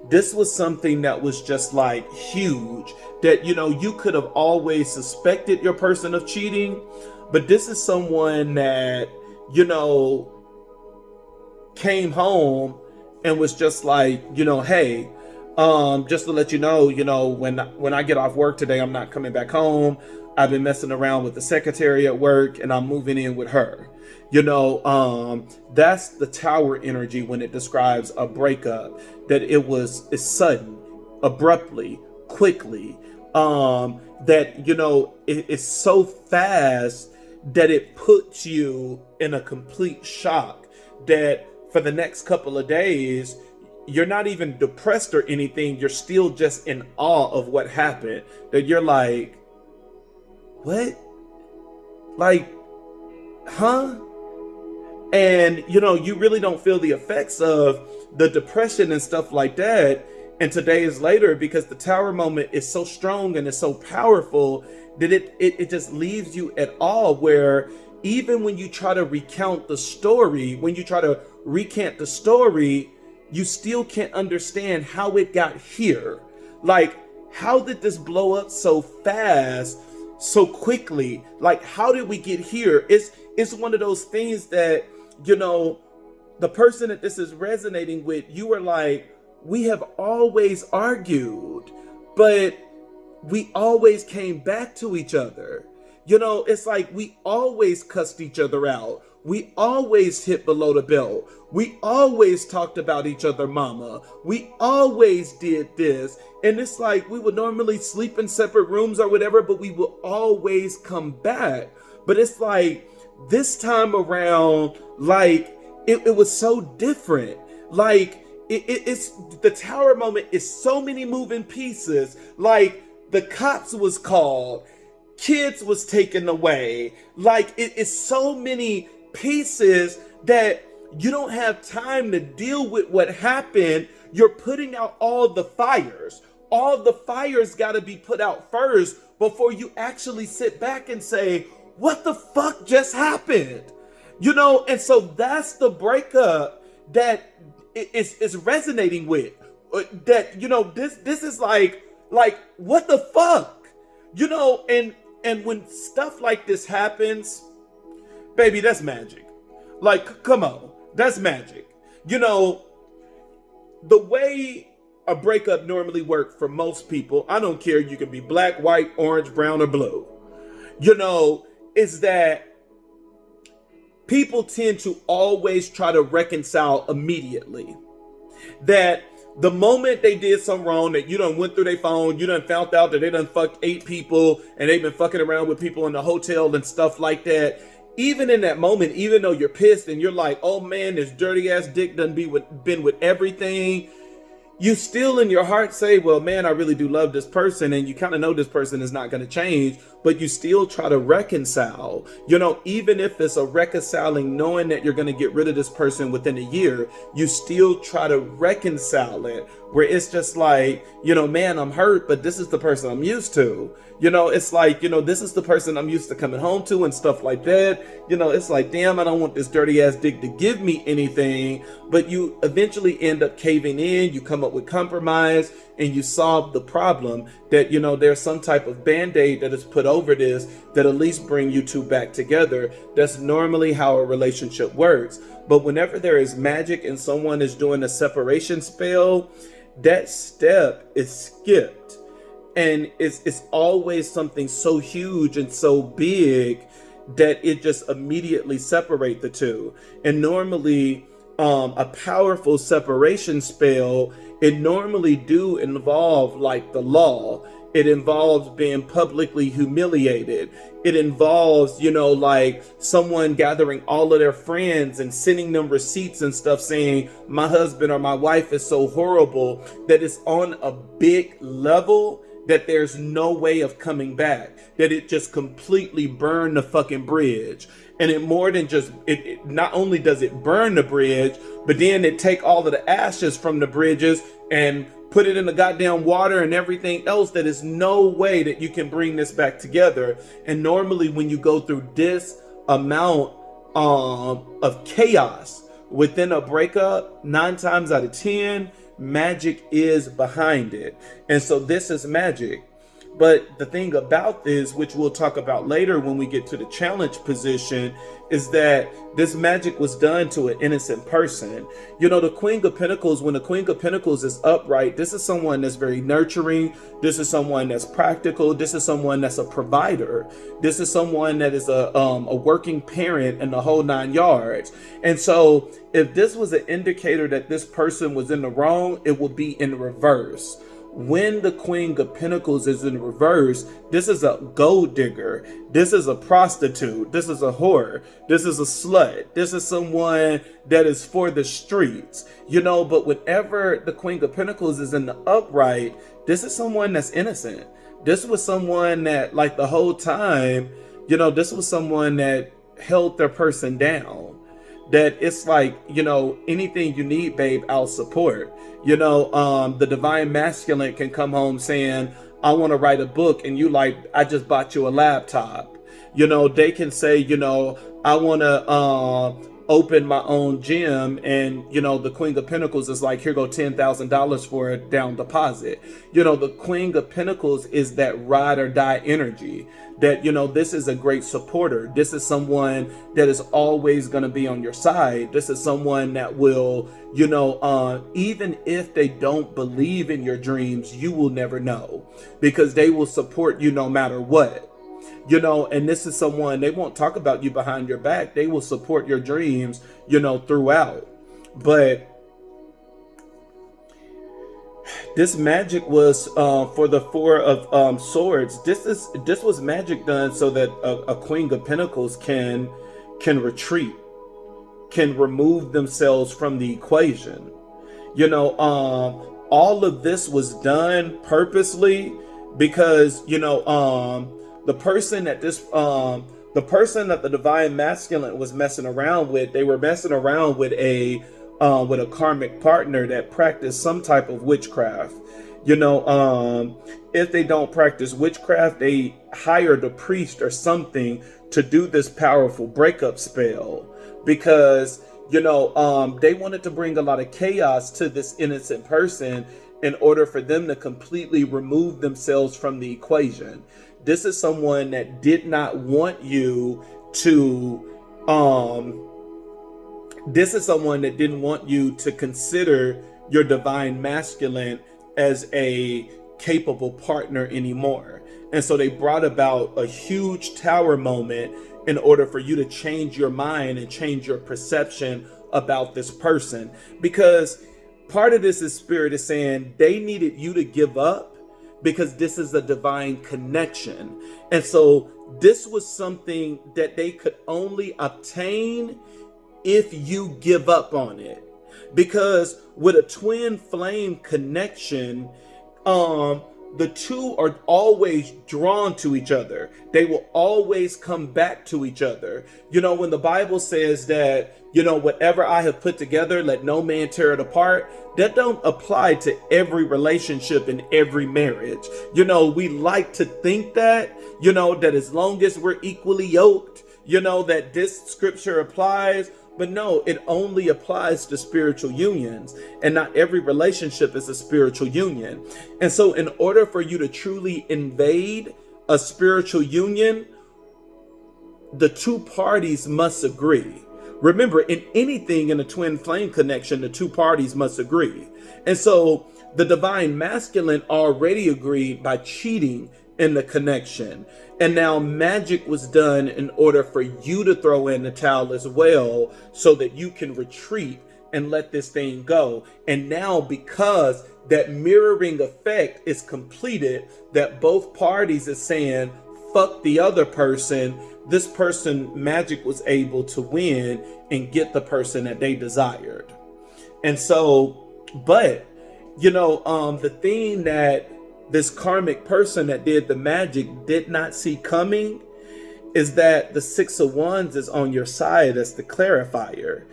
This was something that was just like huge, that, you could have always suspected your person of cheating, but this is someone that, came home and was just like, hey, just to let you know, when I get off work today, I'm not coming back home. I've been messing around with the secretary at work and I'm moving in with her. That's the tower energy when it describes a breakup, that it's sudden, abruptly, quickly, that, it's so fast that it puts you in a complete shock, that for the next couple of days, you're not even depressed or anything. You're still just in awe of what happened, that you're like, what? Like, huh? And, you really don't feel the effects of the depression and stuff like that until days later, because the tower moment is so strong and it's so powerful that it just leaves you at awe, where even when you try to recant the story, you still can't understand how it got here. Like, how did this blow up so fast, so quickly? Like, how did we get here? It's one of those things that, the person that this is resonating with, you were like, we have always argued, but we always came back to each other. It's like we always cussed each other out. We always hit below the belt. We always talked about each other, mama. We always did this. And it's like we would normally sleep in separate rooms or whatever, but we will always come back. But it's like this time around, like it was so different. Like it's the tower moment is so many moving pieces. Like the cops was called. kids was taken away. Like it's so many pieces that you don't have time to deal with what happened. You're putting out all the fires. All the fires got to be put out first before you actually sit back and say, what the fuck just happened? You know, and so that's the breakup that is resonating with. That, you know, this is like what the fuck? You know, and when stuff like this happens, baby, that's magic. Like, come on, that's magic. You know, the way a breakup normally works for most people, I don't care, you can be black, white, orange, brown, or blue, you know, is that people tend to always try to reconcile immediately. That the moment they did something wrong, that you done went through their phone, you done found out that they done fucked 8 people and they've been fucking around with people in the hotel and stuff like that. Even in that moment, even though you're pissed and you're like, oh man, this dirty ass dick done been with everything, you still in your heart say, well, man, I really do love this person. And you kind of know this person is not going to change, but you still try to reconcile, you know, even if it's a reconciling, knowing that you're going to get rid of this person within a year, you still try to reconcile it, where it's just like, you know, man, I'm hurt, but this is the person I'm used to. You know, it's like, you know, this is the person I'm used to coming home to and stuff like that. You know, it's like, damn, I don't want this dirty ass dick to give me anything. But you eventually end up caving in. You come up with compromise and you solve the problem. That, you know, there's some type of band-aid that is put over this that at least bring you two back together. That's normally how a relationship works. But whenever there is magic and someone is doing a separation spell, that step is skipped. And it's always something so huge and so big that it just immediately separate the two. And normally a powerful separation spell, it normally do involve like the law. It involves being publicly humiliated. It involves, you know, like someone gathering all of their friends and sending them receipts and stuff saying, my husband or my wife is so horrible, that it's on a big level that there's no way of coming back, that it just completely burned the fucking bridge. And it more than just, it not only does it burn the bridge, but then it take all of the ashes from the bridges and put it in the goddamn water and everything else, that is no way that you can bring this back together. And normally when you go through this amount of chaos within a breakup, 9 times out of 10, magic is behind it. And so this is magic. But the thing about this, which we'll talk about later when we get to the challenge position, is that this magic was done to an innocent person. You know, the Queen of Pentacles, when the Queen of Pentacles is upright, this is someone that's very nurturing. This is someone that's practical. This is someone that's a provider. This is someone that is a working parent and the whole 9 yards. And so if this was an indicator that this person was in the wrong, it would be in reverse. When the Queen of Pentacles is in reverse, this is a gold digger. This is a prostitute. This is a whore. This is a slut. This is someone that is for the streets. You know, but whenever the Queen of Pentacles is in the upright, this is someone that's innocent. This was someone that, like, the whole time, you know, this was someone that held their person down. That it's like, you know, anything you need, babe, I'll support. You know, the divine masculine can come home saying, I want to write a book, and you like, I just bought you a laptop. You know, they can say, you know, I want to open my own gym, and, you know, the Queen of Pentacles is like, here go $10,000 for a down deposit. You know, the Queen of Pentacles is that ride or die energy. That, you know, this is a great supporter. This is someone that is always going to be on your side. This is someone that will, you know, even if they don't believe in your dreams, you will never know, because they will support you no matter what. You know, and this is someone, they won't talk about you behind your back. They will support your dreams, you know, throughout. But this magic was for the 4 of Swords. This was magic done so that a Queen of Pentacles can retreat, can remove themselves from the equation. You know, all of this was done purposely because, you know, the person that the divine masculine was messing around with, they were messing around with a karmic partner that practiced some type of witchcraft. If they don't practice witchcraft, they hired a priest or something to do this powerful breakup spell, because they wanted to bring a lot of chaos to this innocent person in order for them to completely remove themselves from the equation. This is someone that did not want you to this is someone that didn't want you to consider your divine masculine as a capable partner anymore. And so they brought about a huge tower moment in order for you to change your mind and change your perception about this person. Because part of this is spirit is saying they needed you to give up, because this is a divine connection. And so this was something that they could only obtain if you give up on it. Because with a twin flame connection, the two are always drawn to each other. They will always come back to each other. When the Bible says that, whatever I have put together, let no man tear it apart, that don't apply to every relationship and every marriage. We like to think that, that as long as we're equally yoked, that this scripture applies. But no, it only applies to spiritual unions, and not every relationship is a spiritual union. And so in order for you to truly invade a spiritual union, the two parties must agree. Remember, in anything in a twin flame connection, the two parties must agree. And so the divine masculine already agreed by cheating in the connection. And now magic was done in order for you to throw in the towel as well, so that you can retreat and let this thing go. And now, because that mirroring effect is completed, that both parties is saying, fuck the other person, this person, magic was able to win and get the person that they desired. And so, but, the thing that this karmic person that did the magic did not see coming is that the Six of Wands is on your side as the clarifier.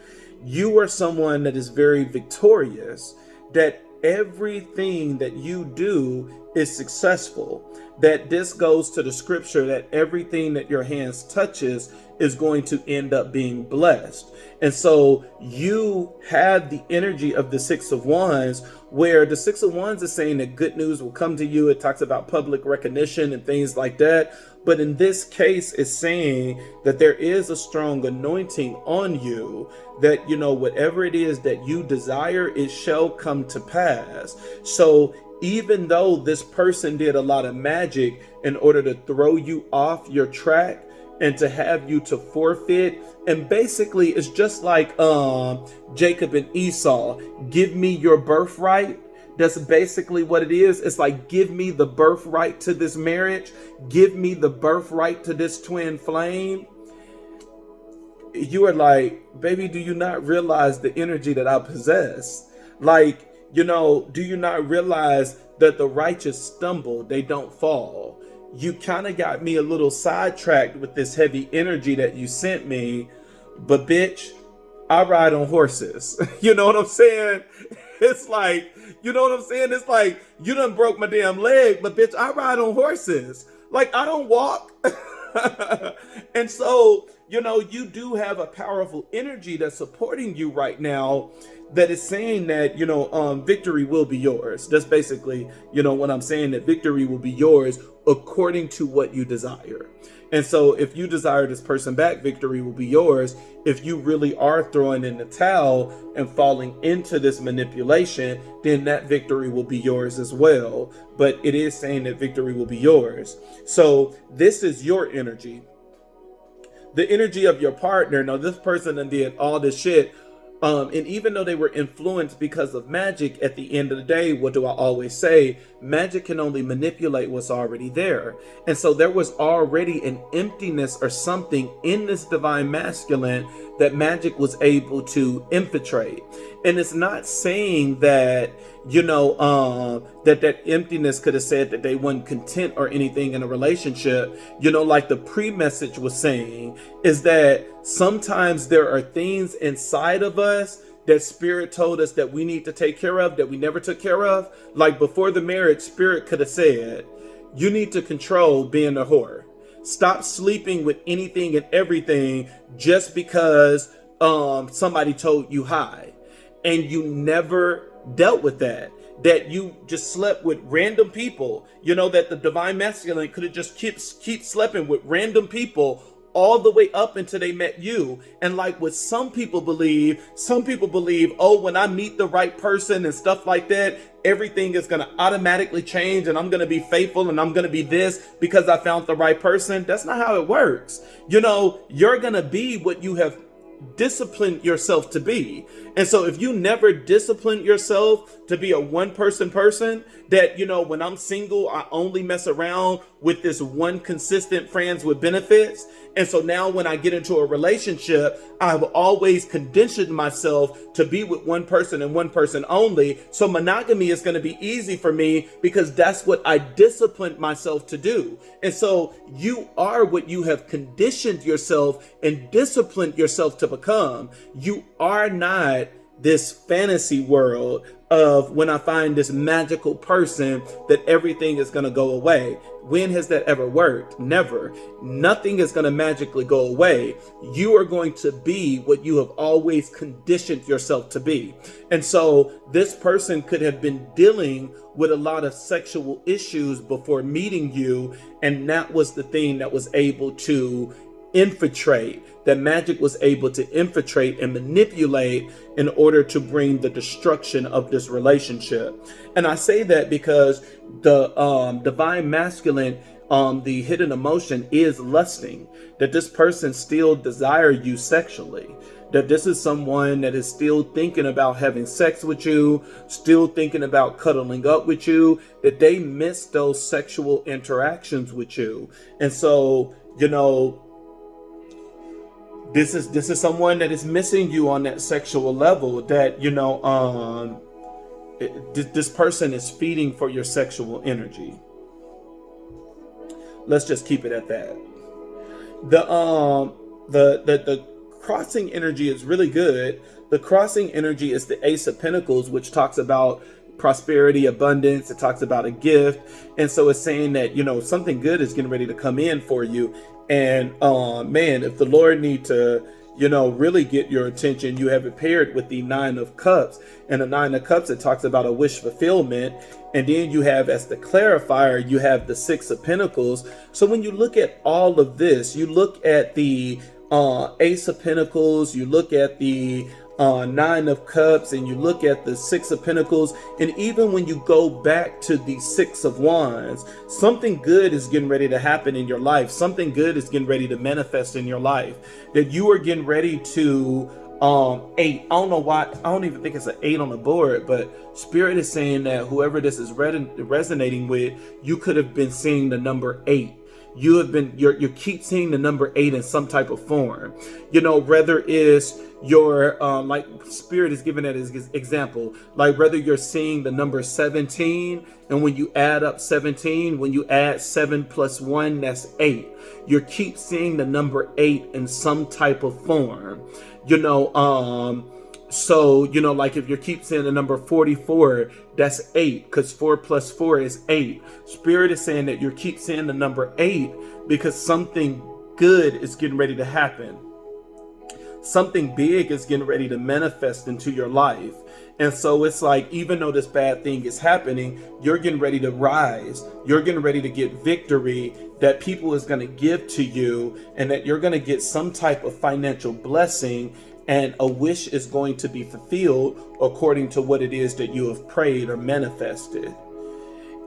You are someone that is very victorious, that everything that you do is successful, that this goes to the scripture that everything that your hands touches is going to end up being blessed. And so you have the energy of the Six of Wands, where the Six of Wands is saying that good news will come to you. It talks about public recognition and things like that. But in this case, it's saying that there is a strong anointing on you, that, whatever it is that you desire, it shall come to pass. So even though this person did a lot of magic in order to throw you off your track and to have you to forfeit, and basically it's just like Jacob and Esau, give me your birthright. That's basically what it is. It's like, give me the birthright to this marriage, give me the birthright to this twin flame. You are like, baby, do you not realize the energy that I possess? Like, do you not realize that the righteous stumble, they don't fall? You kind of got me a little sidetracked with this heavy energy that you sent me, but bitch, I ride on horses. You know what I'm saying? It's like, It's like, you done broke my damn leg, but bitch, I ride on horses. Like, I don't walk. And so, you do have a powerful energy that's supporting you right now, that is saying that, victory will be yours. That's basically, what I'm saying, that victory will be yours according to what you desire. And so if you desire this person back, victory will be yours. If you really are throwing in the towel and falling into this manipulation, then that victory will be yours as well. But it is saying that victory will be yours. So this is your energy. The energy of your partner. Now, this person done did all this shit. And even though they were influenced because of magic, at the end of the day, what do I always say? Magic can only manipulate what's already there. And so there was already an emptiness or something in this divine masculine that magic was able to infiltrate. And it's not saying that, that emptiness could have said that they weren't content or anything in a relationship. Like the pre-message was saying, is that sometimes there are things inside of us that spirit told us that we need to take care of that we never took care of. Like before the marriage, spirit could have said, you need to control being a whore. Stop sleeping with anything and everything just because somebody told you hi. And you never dealt with that. That you just slept with random people. That the divine masculine could have just keep sleeping with random people all the way up until they met you. And like what some people believe, oh, when I meet the right person and stuff like that, everything is going to automatically change and I'm going to be faithful and I'm going to be this because I found the right person. That's not how it works. You're going to be what you have discipline yourself to be. And so if you never discipline yourself to be a one person, that, when I'm single, I only mess around with this one consistent friends with benefits. And so now when I get into a relationship, I've always conditioned myself to be with one person and one person only. So monogamy is going to be easy for me because that's what I disciplined myself to do. And so you are what you have conditioned yourself and disciplined yourself to become. You are not this fantasy world of when I find this magical person that everything is going to go away. When has that ever worked? Never. Nothing is going to magically go away. You are going to be what you have always conditioned yourself to be. And so this person could have been dealing with a lot of sexual issues before meeting you. And that was the thing that was able to infiltrate, that magic was able to infiltrate and manipulate in order to bring the destruction of this relationship. And I say that because the divine masculine, the hidden emotion is lusting, that this person still desire you sexually, that this is someone that is still thinking about having sex with you, still thinking about cuddling up with you, that they miss those sexual interactions with you. And so, this is someone that is missing you on that sexual level, that, this person is feeding for your sexual energy. Let's just keep it at that. The crossing energy is really good. The crossing energy is the Ace of Pentacles, which talks about prosperity, abundance. It talks about a gift. And so it's saying that, something good is getting ready to come in for you. And man, if the Lord need to, really get your attention, you have it paired with the Nine of Cups. And the Nine of Cups, it talks about a wish fulfillment. And then you have, as the clarifier, you have the Six of Pentacles. So when you look at all of this, you look at the Ace of Pentacles, you look at the Nine of Cups, and you look at the Six of Pentacles, and even when you go back to the Six of Wands, something good is getting ready to happen in your life. Something good is getting ready to manifest in your life, that you are getting ready to 8. I don't know why, I don't even think it's an 8 on the board, but Spirit is saying that whoever this is resonating with, you could have been seeing the number 8. You keep seeing the number 8 in some type of form, whether it's your like Spirit is giving that as example, like whether you're seeing the number 17, and when you add up 17, when you add 7 plus 1, that's 8. You keep seeing the number 8 in some type of form, so, like if you keep saying the number 44, that's 8, because 4 plus 4 is 8. Spirit is saying that you keep saying the number 8 because something good is getting ready to happen. Something big is getting ready to manifest into your life. And so it's like, even though this bad thing is happening, you're getting ready to rise. You're getting ready to get victory that people is going to give to you, and that you're going to get some type of financial blessing, and a wish is going to be fulfilled according to what it is that you have prayed or manifested.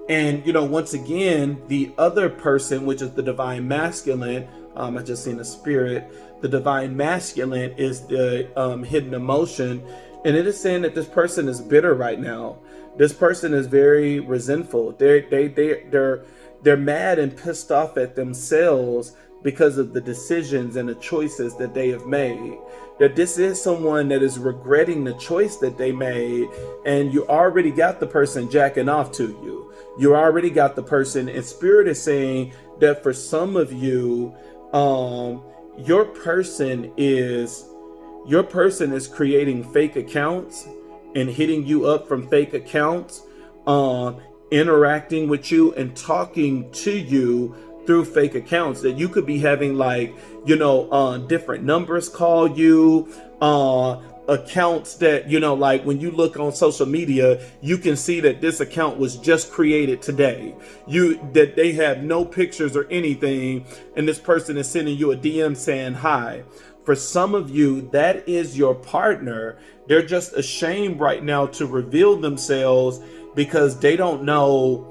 And, once again, the other person, which is the divine masculine, I just seen the Spirit, the divine masculine is the hidden emotion. And it is saying that this person is bitter right now. This person is very resentful. They're mad and pissed off at themselves because of the decisions and the choices that they have made. That this is someone that is regretting the choice that they made, and you already got the person jacking off to you. You already got the person, and Spirit is saying that for some of you, your person is creating fake accounts and hitting you up from fake accounts, interacting with you and talking to you through fake accounts. That you could be having like, different numbers call you, accounts that, like when you look on social media, you can see that this account was just created today. That they have no pictures or anything, and this person is sending you a DM saying hi. For some of you, that is your partner. They're just ashamed right now to reveal themselves because they don't know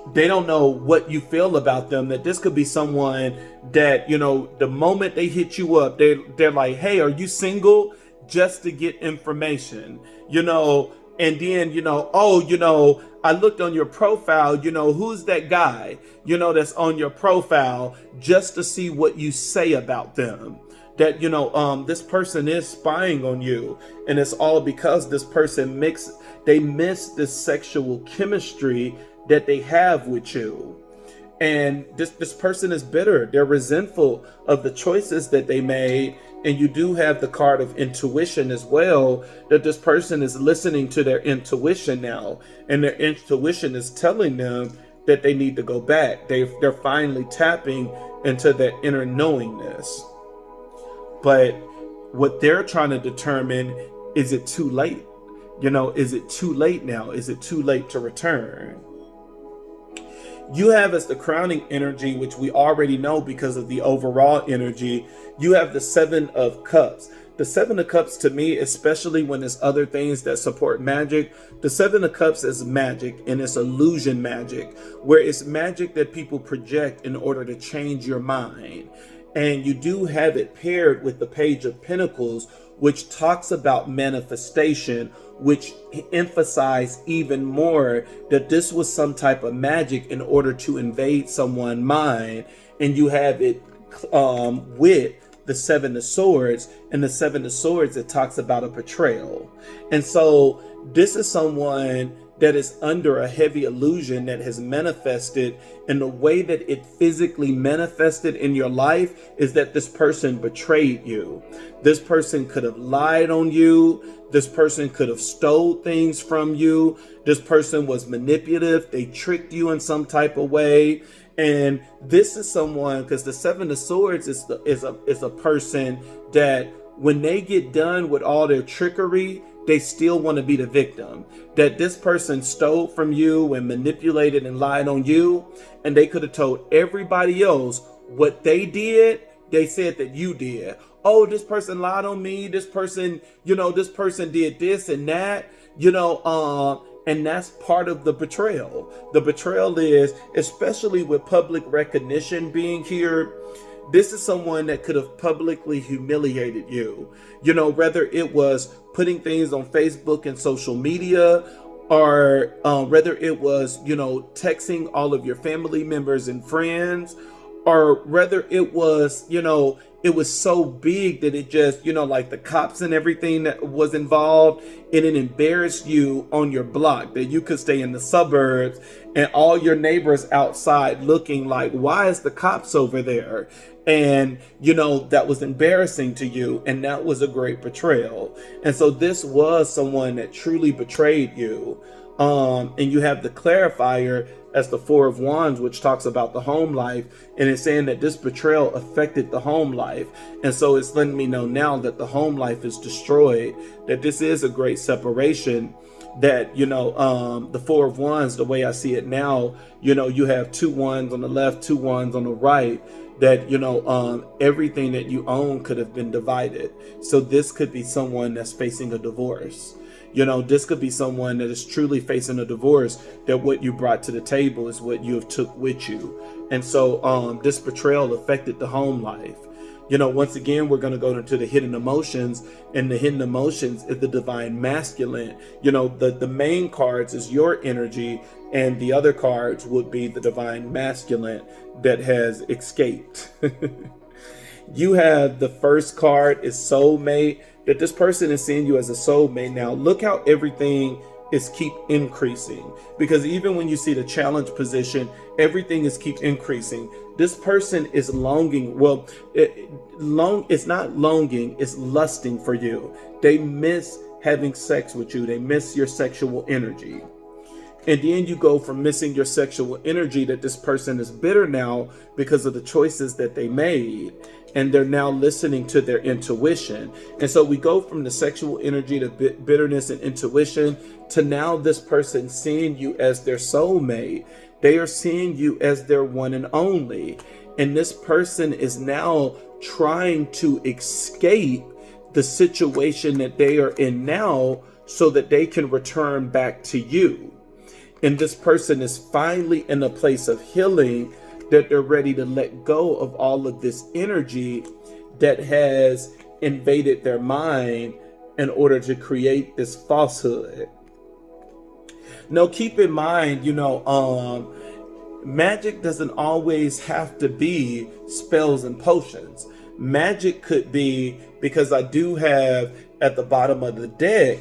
what you feel about them. That this could be someone that, the moment they hit you up, they're like, hey, are you single? Just to get information, and then, I looked on your profile, who's that guy, that's on your profile, just to see what you say about them. That, this person is spying on you, and it's all because this person miss this sexual chemistry that they have with you. And this person is bitter. They're resentful of the choices that they made. And you do have the card of intuition as well, that this person is listening to their intuition now, and their intuition is telling them that they need to go back. They're finally tapping into their inner knowingness. But what they're trying to determine, is it too late? Is it too late now? Is it too late to return? You have as the crowning energy, which we already know because of the overall energy, you have the 7 of Cups. The 7 of Cups, to me, especially when there's other things that support magic, the 7 of Cups is magic, and it's illusion magic, where it's magic that people project in order to change your mind. And you do have it paired with the Page of Pentacles, which talks about manifestation, which emphasize even more that this was some type of magic in order to invade someone's mind. And you have it with the 7 of Swords, and the 7 of Swords, it talks about a betrayal. And so this is someone that is under a heavy illusion that has manifested, and the way that it physically manifested in your life is that this person betrayed you. This person could have lied on you. This person could have stole things from you. This person was manipulative. They tricked you in some type of way. And this is someone, because the 7 of Swords is a person that when they get done with all their trickery, they still want to be the victim. That this person stole from you and manipulated and lied on you, and they could have told everybody else what they did. They said that you did. Oh, this person lied on me. This person, this person did this and that, and that's part of the betrayal. The betrayal is, especially with public recognition being here, this is someone that could have publicly humiliated you, whether it was putting things on Facebook and social media, or whether it was, texting all of your family members and friends, or whether it was, it was so big that it just, like the cops and everything that was involved, and it embarrassed you on your block, that you could stay in the suburbs and all your neighbors outside looking like, why is the cops over there? And, that was embarrassing to you. And that was a great betrayal. And so this was someone that truly betrayed you. And you have the clarifier as the 4 of Wands, which talks about the home life. And it's saying that this betrayal affected the home life. And so it's letting me know now that the home life is destroyed, that this is a great separation. That, the 4 of Wands, the way I see it now, you have 2 wands on the left, 2 wands on the right, that, everything that you own could have been divided. So this could be someone that's facing a divorce. This could be someone that is truly facing a divorce, that what you brought to the table is what you have took with you. And so this betrayal affected the home life. Once again, we're going to go into the hidden emotions, and the hidden emotions is the divine masculine. The main cards is your energy, and the other cards would be the divine masculine that has escaped. You have the first card is soulmate, that this person is seeing you as a soulmate. Now look how everything is keep increasing, because even when you see the challenge position, everything is keep increasing. This person is longing, it's not longing, it's lusting for you. They miss having sex with you. They miss your sexual energy. And then you go from missing your sexual energy, that this person is bitter now because of the choices that they made. And they're now listening to their intuition. And so we go from the sexual energy to bitterness and intuition to now this person seeing you as their soulmate. They are seeing you as their one and only. And this person is now trying to escape the situation that they are in now so that they can return back to you. And this person is finally in a place of healing, that they're ready to let go of all of this energy that has invaded their mind in order to create this falsehood. Now, keep in mind, magic doesn't always have to be spells and potions. Magic could be, because I do have at the bottom of the deck,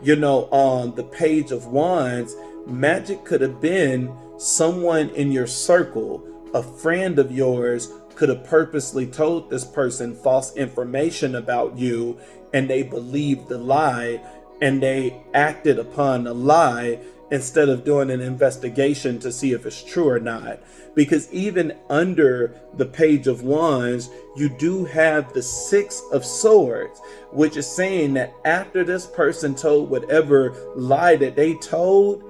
on the Page of Wands, magic could have been someone in your circle, a friend of yours could have purposely told this person false information about you, and they believed the lie and they acted upon the lie instead of doing an investigation to see if it's true or not. Because even under the Page of Wands, you do have the Six of Swords, which is saying that after this person told whatever lie that they told,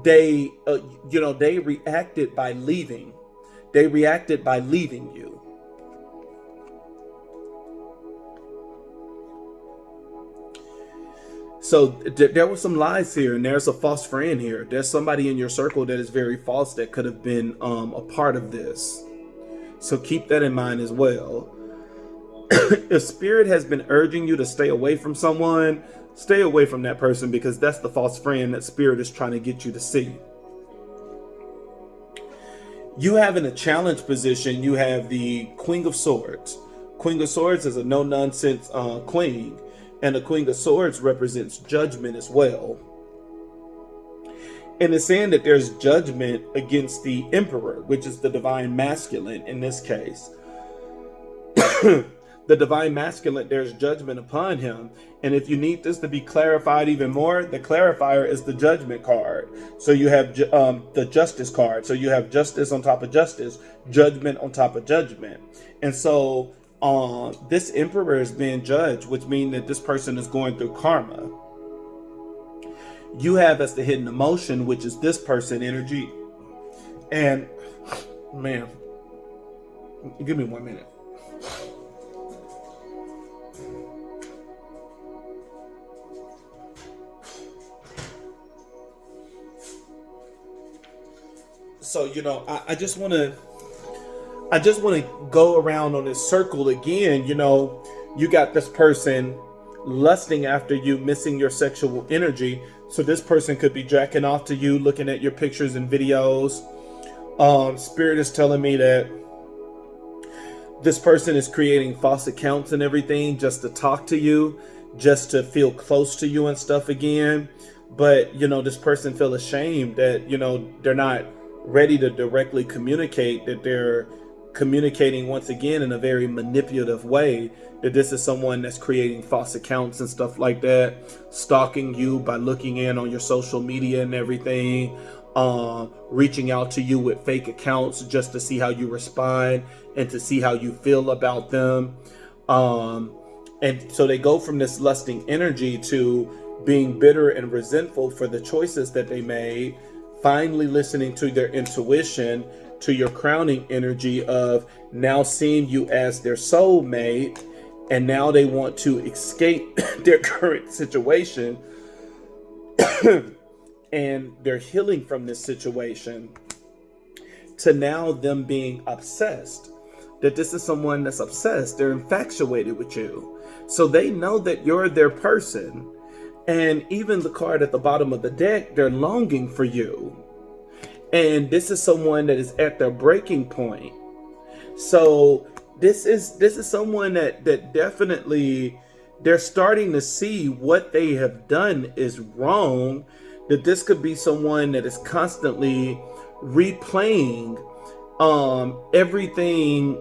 they reacted by leaving. They reacted by leaving you. So there were some lies here, and there's a false friend here. There's somebody in your circle that is very false that could have been a part of this. So keep that in mind as well. If spirit has been urging you to stay away from someone, stay away from that person, because that's the false friend that spirit is trying to get you to see. You have in a challenge position, you have the Queen of Swords. Queen of Swords is a no-nonsense queen. And the Queen of Swords represents judgment as well. And it's saying that there's judgment against the Emperor, which is the divine masculine in this case. The divine masculine, there's judgment upon him. And if you need this to be clarified even more, the clarifier is the judgment card. So you have the justice card. So you have justice on top of justice, judgment on top of judgment. And so this Emperor is being judged, which means that this person is going through karma. You have as the hidden emotion, which is this person energy. And man, give me 1 minute. So, I just want to go around on this circle again. You got this person lusting after you, missing your sexual energy. So this person could be jacking off to you, looking at your pictures and videos. Spirit is telling me that this person is creating false accounts and everything just to talk to you, just to feel close to you and stuff again. But, this person feel ashamed that, they're not ready to directly communicate, that they're communicating once again in a very manipulative way, that this is someone that's creating false accounts and stuff like that, stalking you by looking in on your social media and everything, reaching out to you with fake accounts just to see how you respond and to see how you feel about them. And so they go from this lusting energy to being bitter and resentful for the choices that they made, finally listening to their intuition, to your crowning energy of now seeing you as their soulmate, and now they want to escape their current situation and they're healing from this situation to now them being obsessed, that this is someone that's obsessed, they're infatuated with you. So they know that you're their person. And even the card at the bottom of the deck, they're longing for you. And this is someone that is at their breaking point. So This is someone that definitely, they're starting to see what they have done is wrong. That this could be someone that is constantly replaying everything,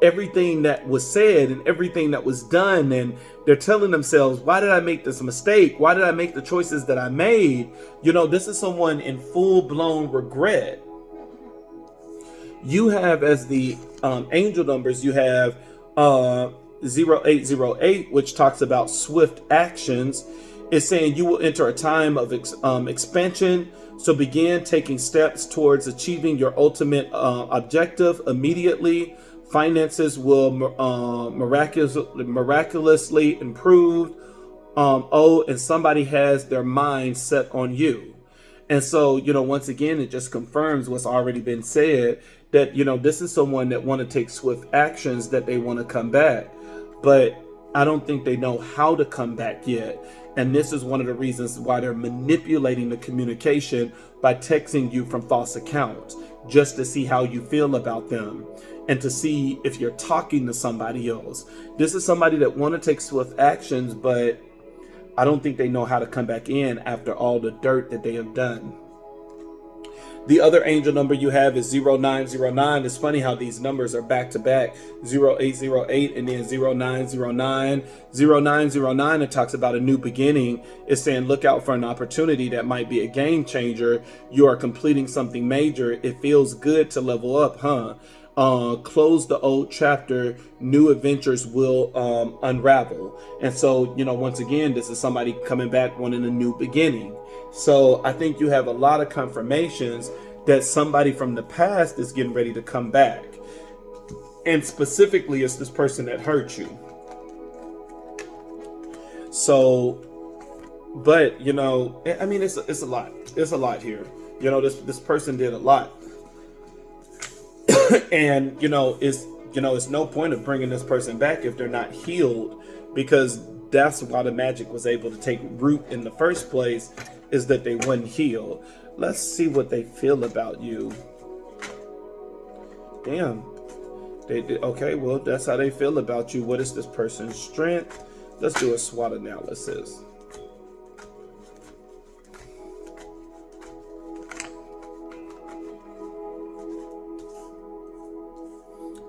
everything that was said and everything that was done, and they're telling themselves, why did I make this mistake? Why did I make the choices that I made? This is someone in full-blown regret. You have, as the angel numbers, you have 0808, which talks about swift actions. It's saying you will enter a time of expansion, so begin taking steps towards achieving your ultimate objective immediately. Finances will miraculously improve. And somebody has their mind set on you. And so, once again, it just confirms what's already been said, that, this is someone that want to take swift actions, that they want to come back. But I don't think they know how to come back yet. And this is one of the reasons why they're manipulating the communication by texting you from false accounts, just to see how you feel about them and to see if you're talking to somebody else. This is somebody that want to take swift actions, but I don't think they know how to come back in after all the dirt that they have done. The other angel number you have is 0909. It's funny how these numbers are back to back, 0808 and then 0909. 0909, it talks about a new beginning. It's saying look out for an opportunity that might be a game changer. You are completing something major. It feels good to level up, huh? Close the old chapter, new adventures will unravel. And so, once again, this is somebody coming back wanting a new beginning. So I think you have a lot of confirmations that somebody from the past is getting ready to come back. And specifically, it's this person that hurt you. So, but, I mean, it's a lot. It's a lot here. This person did a lot. And it's no point of bringing this person back if they're not healed, because that's why the magic was able to take root in the first place, is that they weren't healed. Let's see what they feel about you. Damn. Okay, well, that's how they feel about you. What is this person's strength? Let's do a SWOT analysis.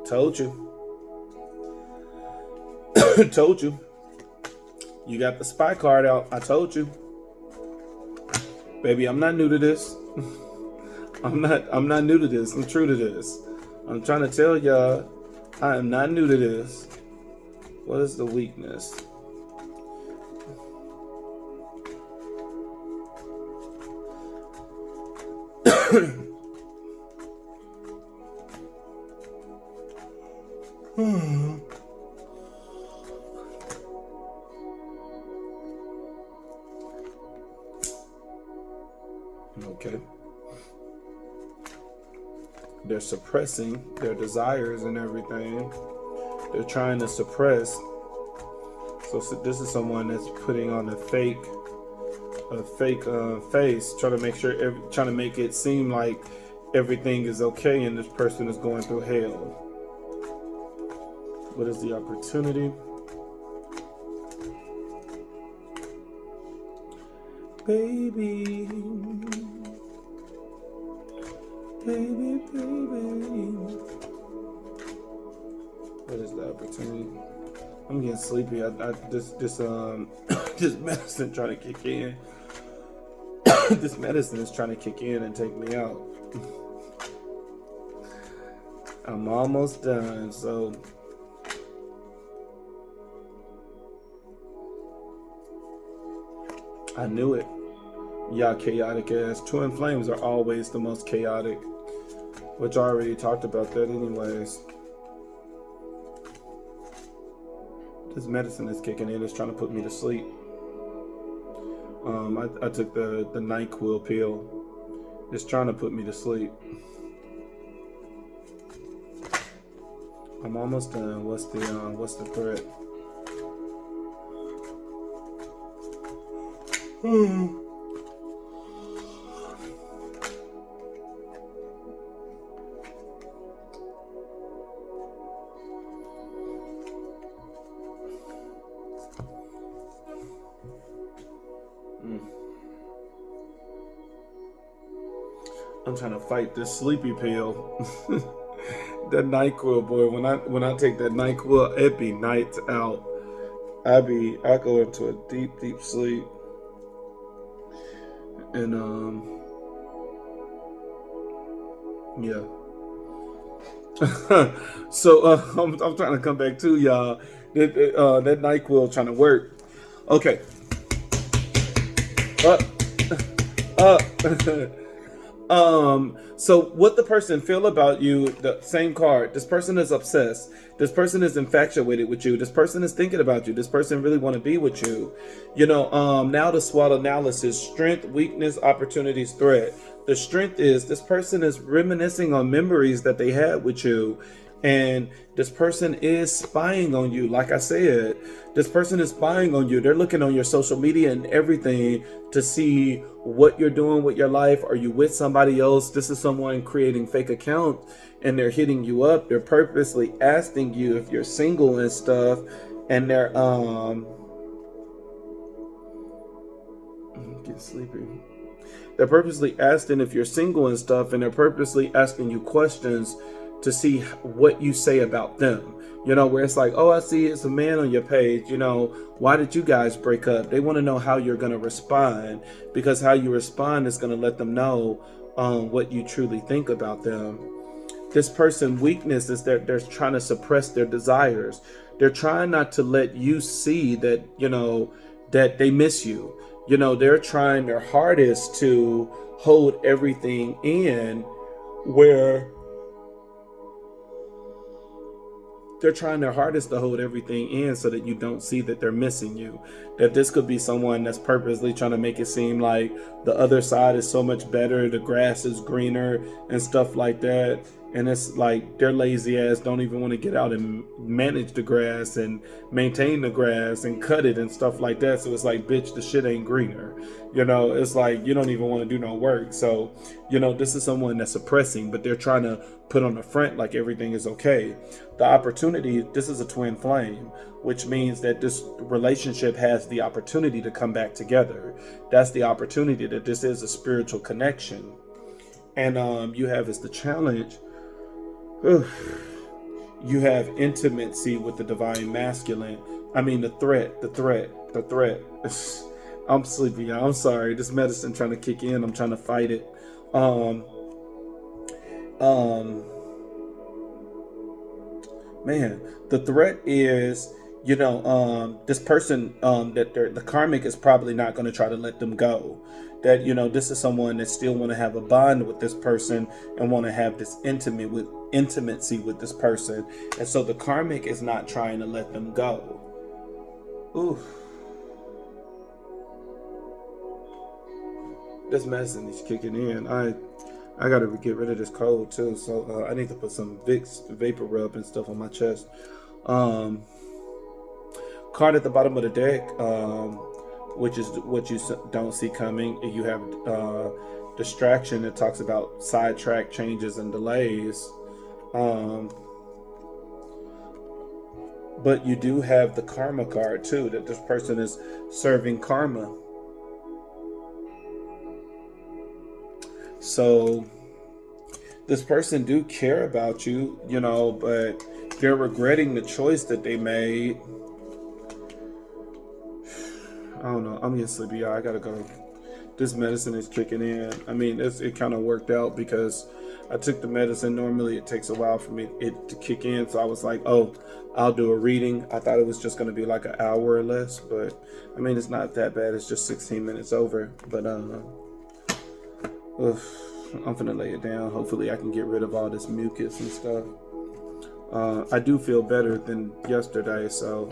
Told you. Told you. You got the spy card out. I told you. Baby, I'm not new to this. I'm not new to this. I'm true to this. I'm trying to tell y'all, I am not new to this. What is the weakness? Okay. They're suppressing their desires and everything. They're trying to suppress. So this is someone that's putting on a fake face, trying to make it seem like everything is okay and this person is going through hell. What is the opportunity? Baby. What is the opportunity? I'm getting sleepy. This medicine trying to kick in. This medicine is trying to kick in and take me out. I'm almost done, so I knew it. Y'all chaotic ass. Twin flames are always the most chaotic, which I already talked about that anyways. This medicine is kicking in. It's trying to put me to sleep. I took the NyQuil pill. It's trying to put me to sleep. I'm almost done. What's the threat? I'm trying to fight this sleepy pill. That NyQuil, boy. When I take that NyQuil, it be nights out. I go into a deep sleep, and yeah. So I'm trying to come back to y'all. That NyQuil trying to work. Okay. Up, up. So what the person feel about you, the same card. This person is obsessed. This person is infatuated with you. This person is thinking about you. This person really want to be with you. Now the SWOT analysis: strength, weakness, opportunities, threat. The strength is this person is reminiscing on memories that they had with you. And this person is spying on you. Like I said, this person is spying on you. They're looking on your social media and everything to see what you're doing with your life. Are you with somebody else? This is someone creating fake accounts and they're hitting you up. They're purposely asking you if you're single and stuff. And they're get sleepy. They're purposely asking if you're single and stuff, and they're purposely asking you questions to see what you say about them. Where it's like, oh, I see it's a man on your page. Why did you guys break up? They want to know how you're going to respond, because how you respond is going to let them know what you truly think about them. This person's weakness is that they're trying to suppress their desires. They're trying not to let you see that, that they miss you. They're trying their hardest to hold everything in, where they're trying their hardest to hold everything in so that you don't see that they're missing you. That this could be someone that's purposely trying to make it seem like the other side is so much better, the grass is greener and stuff like that. And it's like their lazy ass don't even want to get out and manage the grass and maintain the grass and cut it and stuff like that. So it's like, bitch, the shit ain't greener. It's like you don't even want to do no work. So, this is someone that's suppressing, but they're trying to put on the front like everything is okay. The opportunity, this is a twin flame, which means that this relationship has the opportunity to come back together. That's the opportunity, that this is a spiritual connection. And you have as the challenge, you have intimacy with the divine masculine. I mean, the threat. I'm sleepy, y'all. I'm sorry. This medicine trying to kick in. I'm trying to fight it. Man, the threat is, this person, that the karmic is probably not going to try to let them go. That, this is someone that still want to have a bond with this person and want to have this intimacy with this person. And so the karmic is not trying to let them go. Ooh. This medicine is kicking in. I gotta get rid of this cold too, so I need to put some Vicks vapor rub and stuff on my chest. Card at the bottom of the deck, which is what you don't see coming. You have distraction. It talks about sidetrack, changes, and delays. But you do have the karma card too, that this person is serving karma. So this person do care about you, but they're regretting the choice that they made. I don't know. I'm getting sleepy, y'all. I gotta go. This medicine is kicking in. I mean, it kind of worked out because I took the medicine. Normally it takes a while for it to kick in. So I was like, oh, I'll do a reading. I thought it was just going to be like an hour or less, but I mean, it's not that bad. It's just 16 minutes over, but I'm finna lay it down. Hopefully I can get rid of all this mucus and stuff. I do feel better than yesterday, so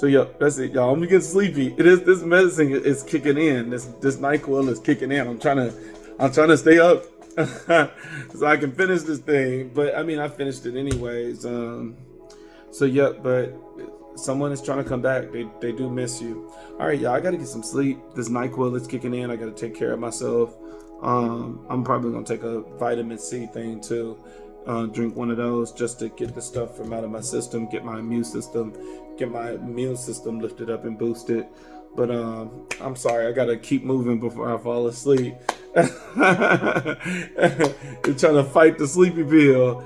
yeah, that's it, y'all. I'm gonna get sleepy. This medicine is kicking in. This NyQuil is kicking in. I'm trying to stay up so I can finish this thing. But I mean, I finished it anyways. So yeah, but someone is trying to come back. They do miss you. All right, y'all. I gotta get some sleep. This NyQuil is kicking in. I gotta take care of myself. I'm probably gonna take a vitamin C thing too. Drink one of those just to get the stuff from out of my system, get my immune system lifted up and boosted. But I'm sorry, I gotta keep moving before I fall asleep. You're trying to fight the sleepy pill.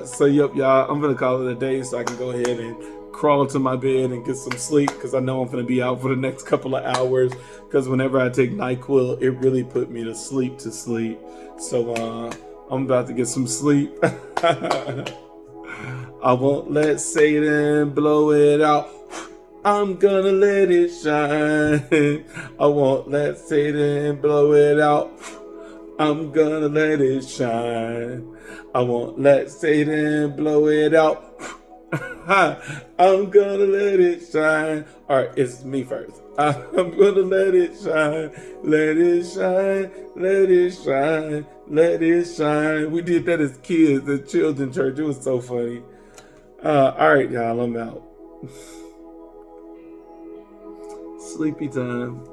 So yep, y'all, I'm gonna call it a day so I can go ahead and crawl to my bed and get some sleep, because I know I'm gonna be out for the next couple of hours, because whenever I take NyQuil, it really put me to sleep. So I'm about to get some sleep. I won't let Satan blow it out. I'm gonna let it shine. I won't let Satan blow it out. I'm gonna let it shine. I won't let Satan blow it out. I'm gonna let it shine. All right, it's me first. I'm gonna let it shine. Let it shine. Let it shine. Let it shine. We did that as kids at children's church. It was so funny. All right, y'all, I'm out. Sleepy time.